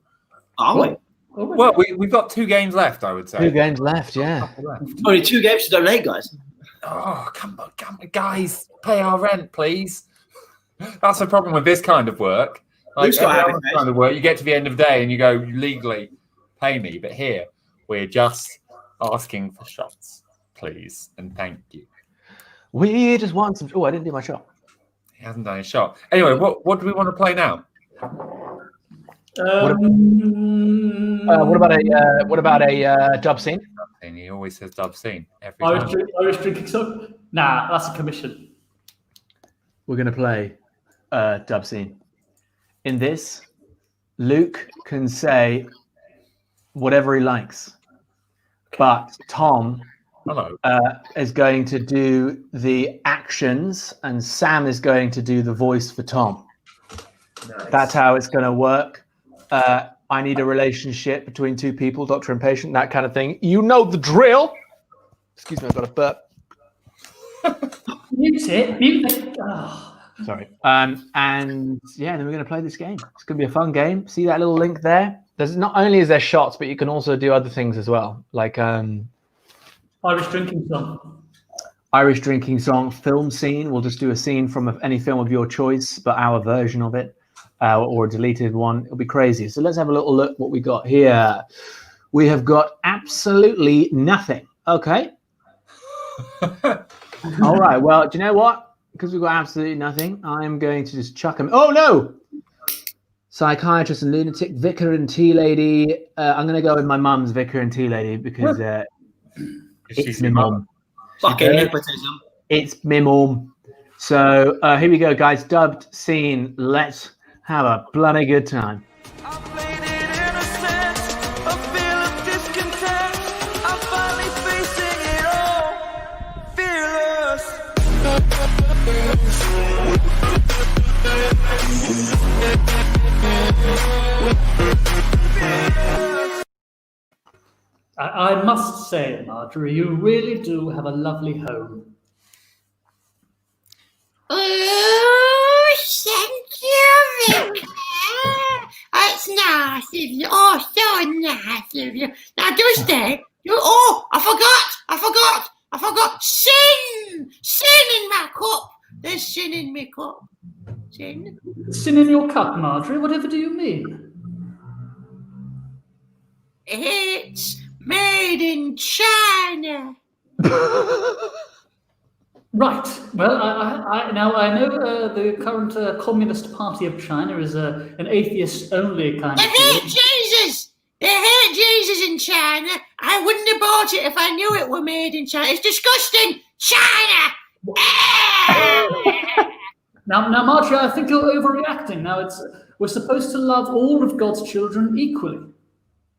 Are we? Well, we've got 2 games left, I would say. 2 games left, yeah. Only 2 games to donate, guys. Oh, come on, guys. Pay our rent, please. That's the problem with this kind of work. Like every other kind of work, you get to the end of the day and you go, legally pay me. But here, we're just asking for shots, please, and thank you. We just want some. Oh, I didn't do my shot. He hasn't done a shot. Anyway, what do we want to play now? What about a dub scene? And he always says dub scene every Irish drinking song? Nah, that's a commission. We're gonna play dub scene. In this, Luke can say whatever he likes, but Tom is going to do the actions, and Sam is going to do the voice for Tom. Nice. That's how it's going to work. I need a relationship between 2 people, doctor and patient, that kind of thing. You know the drill. Excuse me, I've got a burp. Mute it. Oh. Sorry. And yeah, then we're going to play this game. It's going to be a fun game. See that little link there? There's not only is there shots, but you can also do other things as well, like Irish drinking song, film scene. We'll just do a scene from any film of your choice, but our version of it, or a deleted one. It'll be crazy. So let's have a little look what we got here. we have got absolutely nothing. Okay. All right. Well, do you know what? Because we've got absolutely nothing, I'm going to just chuck them. Oh no! Psychiatrist and lunatic, vicar and tea lady. I'm going to go with my mum's vicar and tea lady because it's my mum. Fucking nepotism. It's my mum. So here we go, guys. Dubbed scene. Let's have a bloody good time. I must say, Marjorie, you really do have a lovely home. Oh, thank you, Vicar. It's nice of you. Oh, so nice of you. Now, do stay. I forgot. Sin in my cup. There's sin in my cup. Sin. Sin in your cup, Marjorie? Whatever do you mean? It's made in China. Right. Well, I know the current Communist Party of China is an atheist-only kind They of hate thing. Jesus. They hate Jesus in China. I wouldn't have bought it if I knew it were made in China. It's disgusting. China. Now, Marjorie, I think you're overreacting. Now, we're supposed to love all of God's children equally.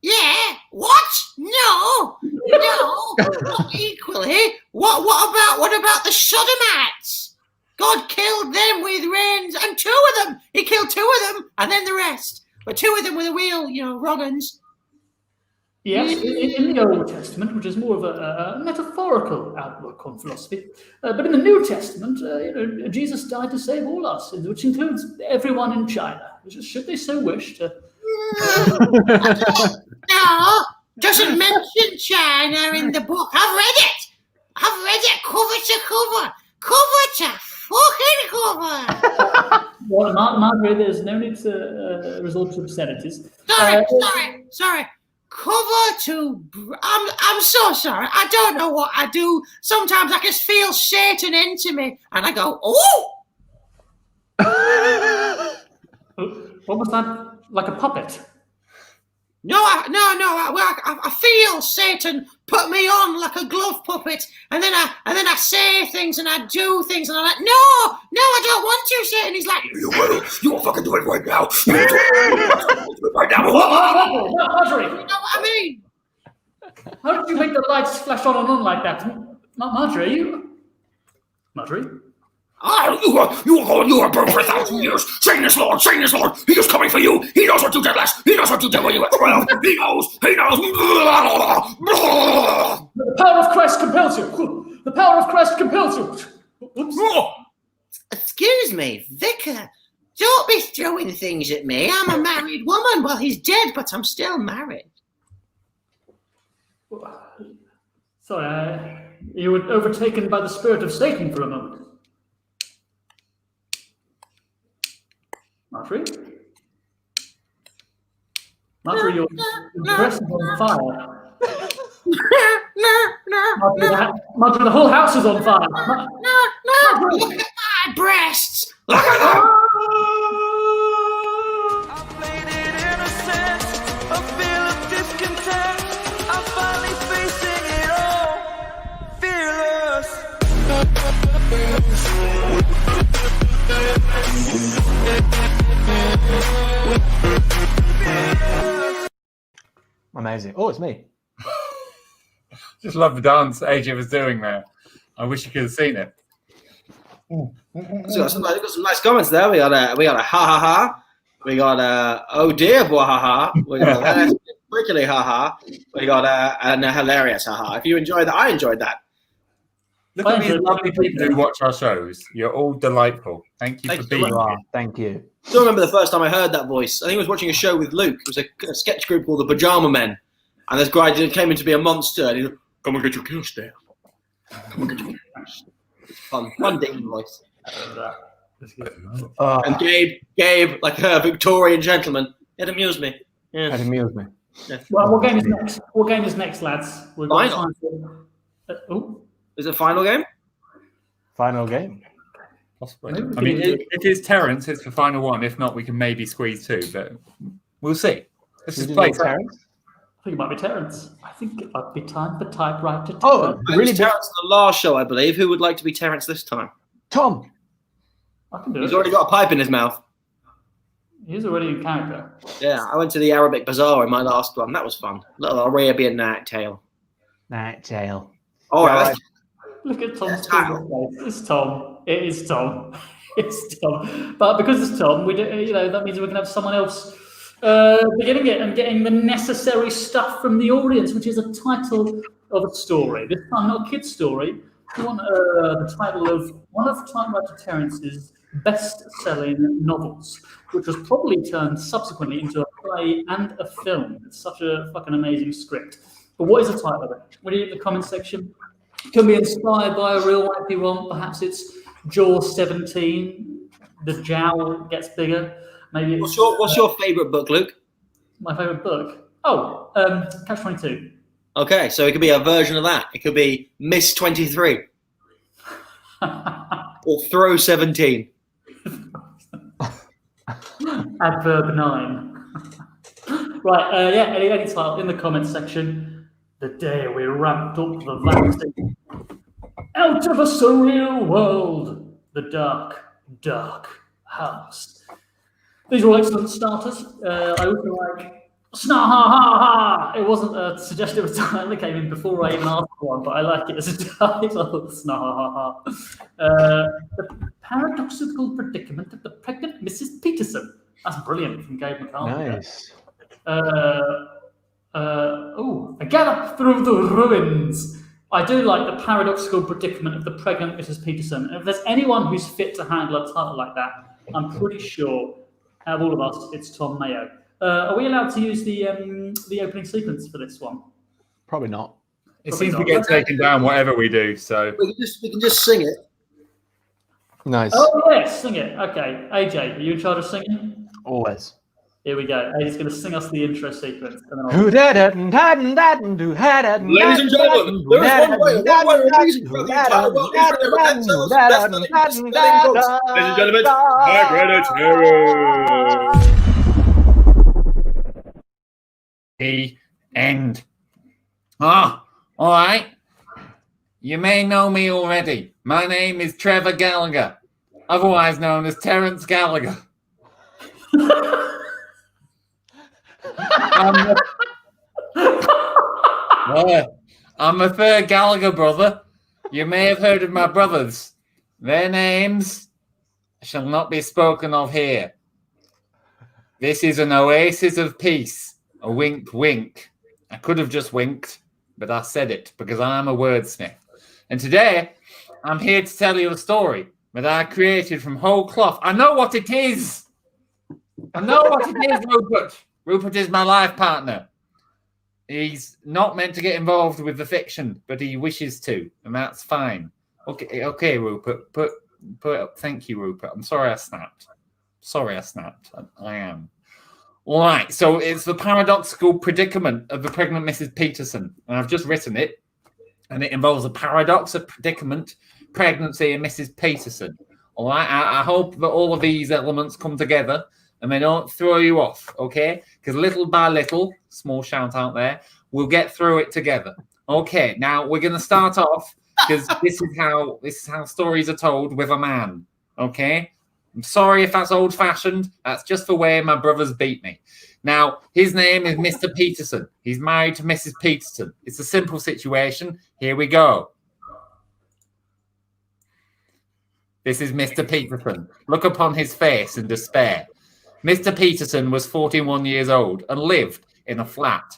Yeah. What? No, not equally. What about the Sodomites? God killed them with rains, and two of them. He killed two of them, and then the rest. But two of them were the real, wrong uns. Yes, in the Old Testament, which is more of a metaphorical outlook on philosophy, but in the New Testament, Jesus died to save all us, which includes everyone in China, should they so wish to. No, doesn't mention China in the book. I've read it cover to fucking cover. Well, Marjorie, there's no need to resort to obscenities. Sorry. Cover to. I'm so sorry. I don't know what I do. Sometimes I just feel Satan into me, and I go, oh. What was that? Like a puppet? No. I feel Satan put me on like a glove puppet, and then I say things and I do things, and I'm like, no, I don't want to, Satan. He's like, You will fucking do it right now. Right now. Marjorie, you know what I mean? how did you make the lights flash on and on like that? Marjorie, Marjorie? You are burned for 1,000 years. Satan is Lord. He is coming for you. He knows what you did last. He knows what you did when you were 12. He knows. The power of Christ compels you. The power of Christ compels you. Oops. Excuse me, Vicar. Don't be throwing things at me. I'm a married woman. Well, he's dead, but I'm still married. Sorry, you were overtaken by the spirit of Satan for a moment. Marjorie, your dress is on fire. No. Marjorie, the whole house is on fire. No. Look at my breasts. Look at them. I played it innocent, a feel of discontent. I'm finally facing it all, fearless. Amazing. Oh, it's me. Just love the dance AJ was doing there. I wish you could have seen it. So got some nice comments there. We got a ha ha ha. We got oh dear boy ha ha. We got a particularly ha ha. We got a hilarious ha ha. If you enjoyed that, I enjoyed that. Look at these lovely people who watch our shows. You're all delightful. Thank you for being here. Thank you. I still remember the first time I heard that voice. I think I was watching a show with Luke. It was a sketch group called the Pajama Men. And this guy came in to be a monster. And he's like, come and get your kills there. Come and get your kills. It's fun ding voice. And Gabe, like a Victorian gentleman. It amused me. Yeah. It amused me. Well, what game is next? What game is next, lads? We've got Final. time for. Oh, Is it final game? Final game. Possibly. Maybe we I mean, can- if it's Terence, it's the final one. If not, we can maybe squeeze 2, but we'll see. Let's Should just we play do Terence? I think it might be Terence. I think it might be time for typewriter. Oh, Really, really? Terence the last show, I believe. Who would like to be Terence this time? Tom. I can do He's it. already got a pipe in his mouth. He's already in character. Yeah, I went to the Arabic Bazaar in my last one. That was fun. Little Arabian night tale. Night Tail. Oh, Yeah, that's Look at Tom's Tom. face. It's Tom. It is Tom. It's Tom. But because it's Tom, we do, that means we can have someone else beginning it and getting the necessary stuff from the audience, which is a title of a story. This time, not a kid's story. We want the title of one of Typewriter Terence's best-selling novels, which was probably turned subsequently into a play and a film. It's such a fucking amazing script. But what is the title of it? What do you in the comment section? Can be inspired by a real life you want. Perhaps it's Jaws 17. The jowl gets bigger. Maybe it's, what's your favourite book, Luke? my favourite book. Oh, Catch 22. Okay, so it could be a version of that. It could be Miss 23 or Throw 17. Adverb 9. Right, yeah, any title in the comments section. The day we ramped up the vaccine. Out of a surreal world. The dark, dark house. These are all excellent starters. I also like Snah ha ha ha. It wasn't a suggestive title that came in before I even asked for one, but I like it as a title. Snah ha ha ha. The paradoxical predicament of the pregnant Mrs. Peterson. That's brilliant from Gabe McCarthy. Nice. A gallop through the ruins. I do like the paradoxical predicament of the pregnant Mrs. Peterson. If there's anyone who's fit to handle a title like that, I'm pretty sure, out of all of us, it's Tom Mayo. Are we allowed to use the opening sequence for this one? Probably not. It seems to get taken down whatever we do, so. We can just sing it. Nice. Oh, yes, sing it. Okay. AJ, are you in charge of singing? Always. Here we go. AJ's going to sing us the intro sequence. And then Ladies and gentlemen, there is one way reason for the entire world is to never cancel us. Best selling books. Ladies and gentlemen, The end. All right. You may know me already. My name is Trevor Gallagher, otherwise known as Terence Gallagher. I'm the third Gallagher brother. You may have heard of my brothers. Their names shall not be spoken of here. This is an oasis of peace. A wink, wink. I could have just winked, but I said it because I'm a wordsmith. And today, I'm here to tell you a story that I created from whole cloth. I know what it is. I know what it is, Rupert. Rupert is my life partner. He's not meant to get involved with the fiction, but he wishes to, and that's fine. Okay, Rupert. Thank you, Rupert. I'm sorry I snapped. I am. All right, so it's the paradoxical predicament of the pregnant Mrs. Peterson, and I've just written it, and it involves a paradox, a predicament, pregnancy, and Mrs. Peterson. All right, I hope that all of these elements come together and they don't throw you off, okay? Because little by little, small shout out there, we'll get through it together. Okay, now we're going to start off because this is how stories are told with a man, okay? I'm sorry if that's old-fashioned. That's just the way my brothers beat me. Now, his name is Mr. Peterson. He's married to Mrs. Peterson. It's a simple situation. Here we go. This is Mr. Peterson. Look upon his face in despair. Mr. Peterson was 41 years old and lived in a flat.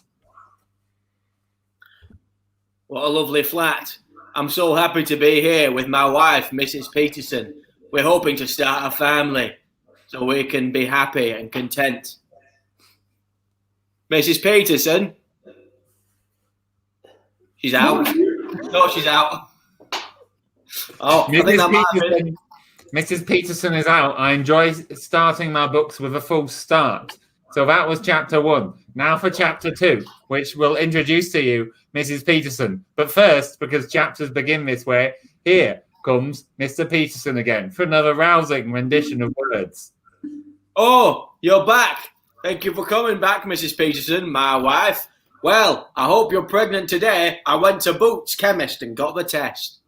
What a lovely flat. I'm so happy to be here with my wife, Mrs. Peterson. We're hoping to start a family so we can be happy and content. Mrs. Peterson? She's out. No, she's out. Oh, I think that might be. Mrs. Peterson is out. I enjoy starting my books with a full start. So that was chapter 1. Now for chapter 2, which will introduce to you Mrs. Peterson. But first, because chapters begin this way, here comes Mr. Peterson again for another rousing rendition of words. Oh, you're back. Thank you for coming back, Mrs. Peterson, my wife. Well, I hope you're pregnant today. I went to Boots Chemist and got the test.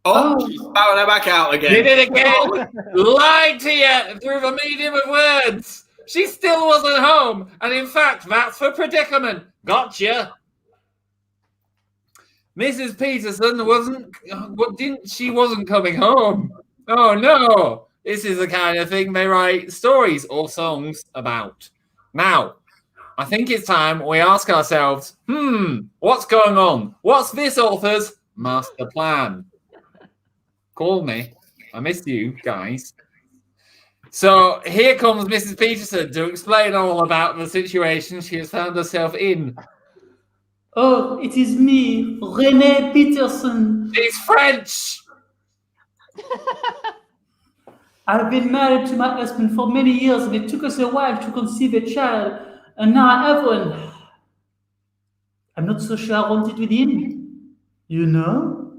Oh, she's bowing her back out again. Did it again. Lied to you through the medium of words. She still wasn't home. And in fact, that's the predicament. Gotcha. Mrs. Peterson wasn't coming home. Oh, no. This is the kind of thing they write stories or songs about. Now, I think it's time we ask ourselves, what's going on? What's this author's master plan? Call me. I miss you, guys. So here comes Mrs. Peterson to explain all about the situation she has found herself in. Oh, it is me, René Peterson. It's French. I've been married to my husband for many years, and it took us a while to conceive a child, and now I have one. I'm not so sure I want it with him, you know?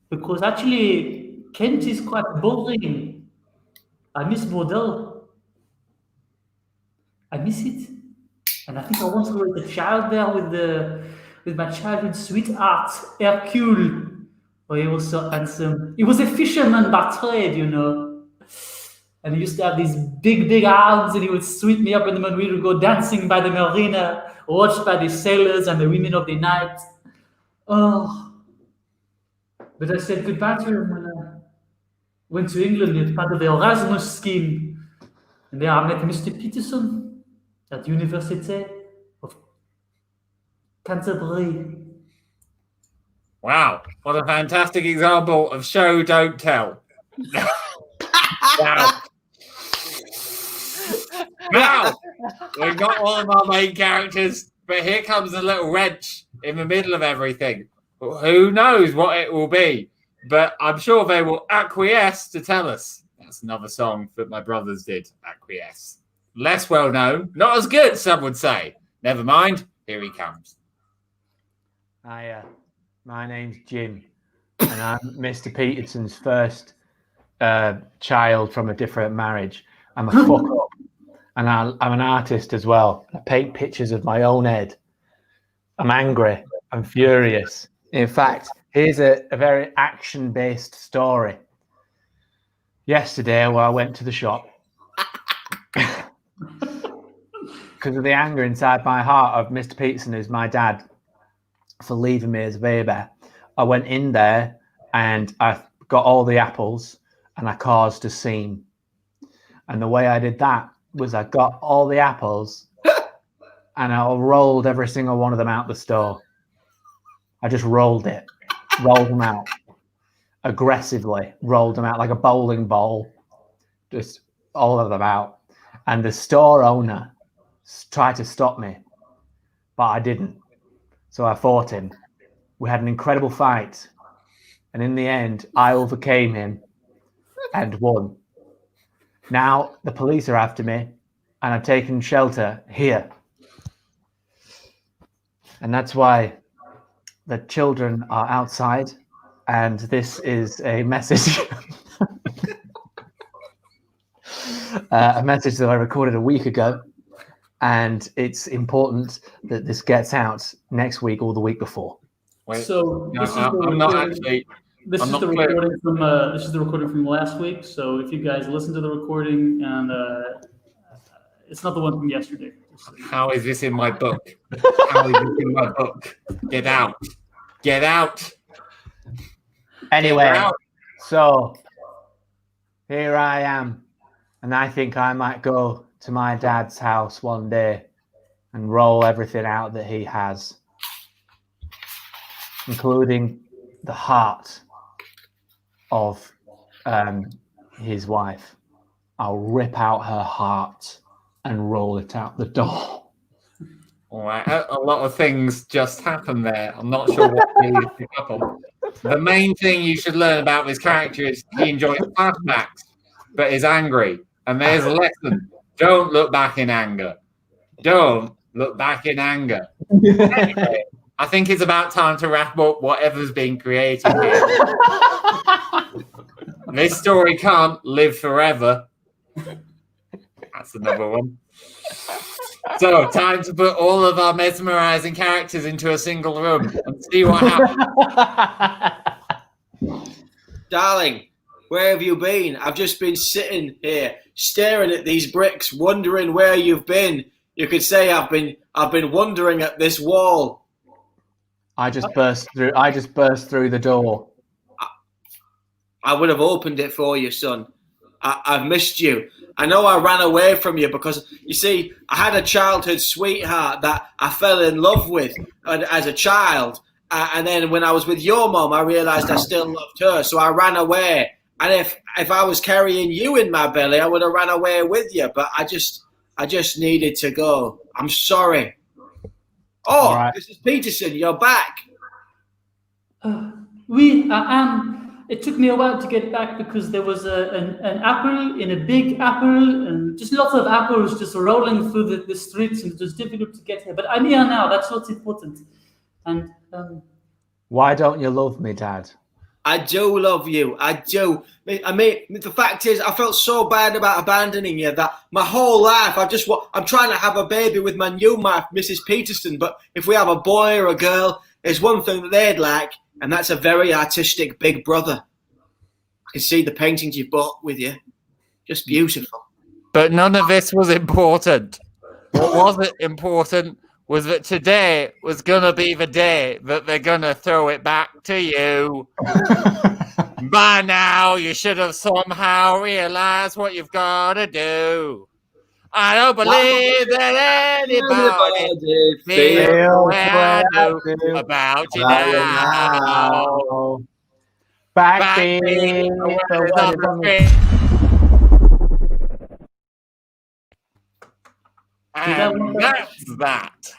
Because actually, Kent is quite boring. I miss Bordeaux. I miss it. And I think I want to raise a child there with my childhood sweetheart, Hercule. Oh, he was so handsome. He was a fisherman by trade, you know. And he used to have these big arms, and he would sweep me up, and then we would go dancing by the marina, watched by the sailors and the women of the night. Oh. But I said goodbye to him when I went to England as part of the Erasmus scheme. And there I met Mr. Peterson at the University of Canterbury. Wow, what a fantastic example of show, don't tell. Wow. Now, we've got all of our main characters, but here comes a little wrench in the middle of everything. Who knows what it will be, but I'm sure they will acquiesce to tell us. That's another song that my brothers did, Acquiesce. Less well known, not as good, some would say. Never mind, here he comes. Hiya, my name's Jim, and I'm Mr. Peterson's first child from a different marriage. I'm a fuck up, and I'm an artist as well. I paint pictures of my own head. I'm angry. I'm furious. In fact, here's a very action-based story. Yesterday, I went to the shop because of the anger inside my heart of Mr. Peterson, who's my dad, for leaving me as a baby. I went in there and I got all the apples and I caused a scene. And the way I did that was I got all the apples and I rolled every single one of them out the store. I just rolled them out aggressively, rolled them out like a bowling ball, just all of them out. And the store owner tried to stop me, but I didn't. So I fought him. We had an incredible fight. And in the end, I overcame him and won. Now the police are after me and I've taken shelter here. And that's why the children are outside. And this is a message. A message that I recorded a week ago. And it's important that this gets out next week or the week before. Wait, So no, this is I'm not actually. This I'm is not the clear. recording from this is the recording from last week. So if you guys listen to the recording, and it's not the one from yesterday. How is this in my book? How is this in my book? Get out. Get out. Anyway, Get out. so here I am. And I think I might go to my dad's house one day and roll everything out that he has, including the heart of his wife. I'll rip out her heart and roll it out the door. All right, a lot of things just happened there. I'm not sure what really to pick up on. The main thing you should learn about this character is he enjoys flashbacks, but is angry. And there's a lesson. Don't look back in anger. Don't look back in anger. Anyway, I think it's about time to wrap up whatever's been created here. This story can't live forever. That's another one. So, time to put all of our mesmerizing characters into a single room and see what happens. Darling, where have you been? I've just been sitting here staring at these bricks, wondering where you've been. You could say I've been wandering at this wall. I just burst through the door. I would have opened it for you, son. I've missed you. I know I ran away from you because, you see, I had a childhood sweetheart that I fell in love with as a child. And then when I was with your mom, I realized I still loved her. So I ran away. And if I was carrying you in my belly, I would have ran away with you. But I just needed to go. I'm sorry. Oh, right. Mrs. Peterson, you're back. Oui, I am. It took me a while to get back because there was an apple in a big apple and just lots of apples just rolling through the streets, and it was difficult to get here. But I'm here now. That's what's important. And why don't you love me, Dad? I do love you. I do. I mean, the fact is, I felt so bad about abandoning you that my whole life I'm trying to have a baby with my new wife, Mrs. Peterson. But if we have a boy or a girl, there's one thing that they'd like, and that's a very artistic big brother. I can see the paintings you've brought with you. Just beautiful. But none of this was important. What wasn't important was that today was going to be the day that they're going to throw it back to you. By now, you should have somehow realized what you've got to do. I don't believe that anybody feels what I do about you now. Backbeat. And that's that.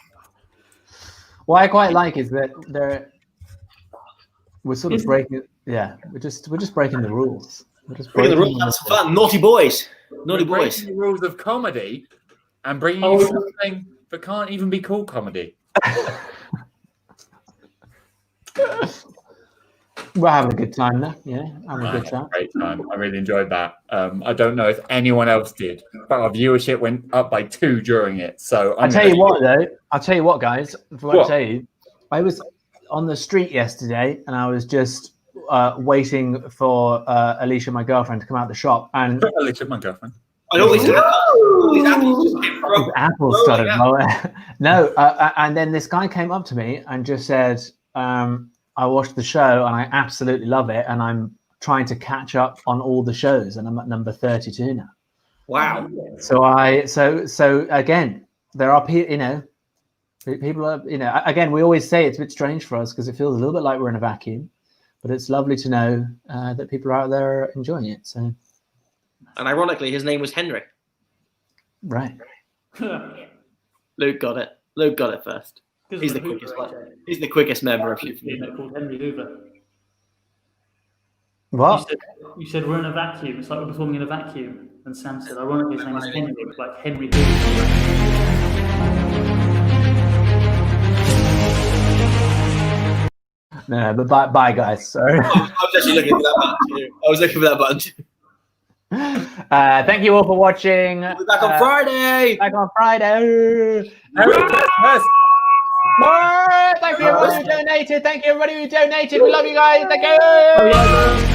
What I quite like is that we're sort of breaking. Yeah, we're just breaking the rules. We're just breaking the rules. That's fun. Naughty boys. Naughty boys. Breaking the rules of comedy and bringing you something that can't even be called comedy. We're having a good time now. Yeah, having a good time. Great time. I really enjoyed that. I don't know if anyone else did, but our viewership went up by 2 during it. So I'll tell you what, guys. I was on the street yesterday, and I was just waiting for Alicia, my girlfriend, to come out the shop. And Alicia, my girlfriend. I always do. Apples started blowing. No, and then this guy came up to me and just said, I watched the show and I absolutely love it, and I'm trying to catch up on all the shows, and I'm at number 32 now. Wow. So again, there are people, people are, again, we always say it's a bit strange for us because it feels a little bit like we're in a vacuum, but it's lovely to know that people are out there enjoying it. So, and ironically, his name was Henry. Right. Luke got it. Luke got it first. He's the quickest one. He's the quickest member of you. Called Henry Hoover. What? You said we're in a vacuum. It's like we're performing in a vacuum. And Sam said, ironically, his name is Henry, like Henry Hoover. No, but bye guys. Sorry. I was actually looking for that button too. I was looking for that button too. Thank you all for watching. We'll be back on Friday. Back on Friday. Thank you everybody who donated. Thank you everybody who donated. We love you guys. Thank you.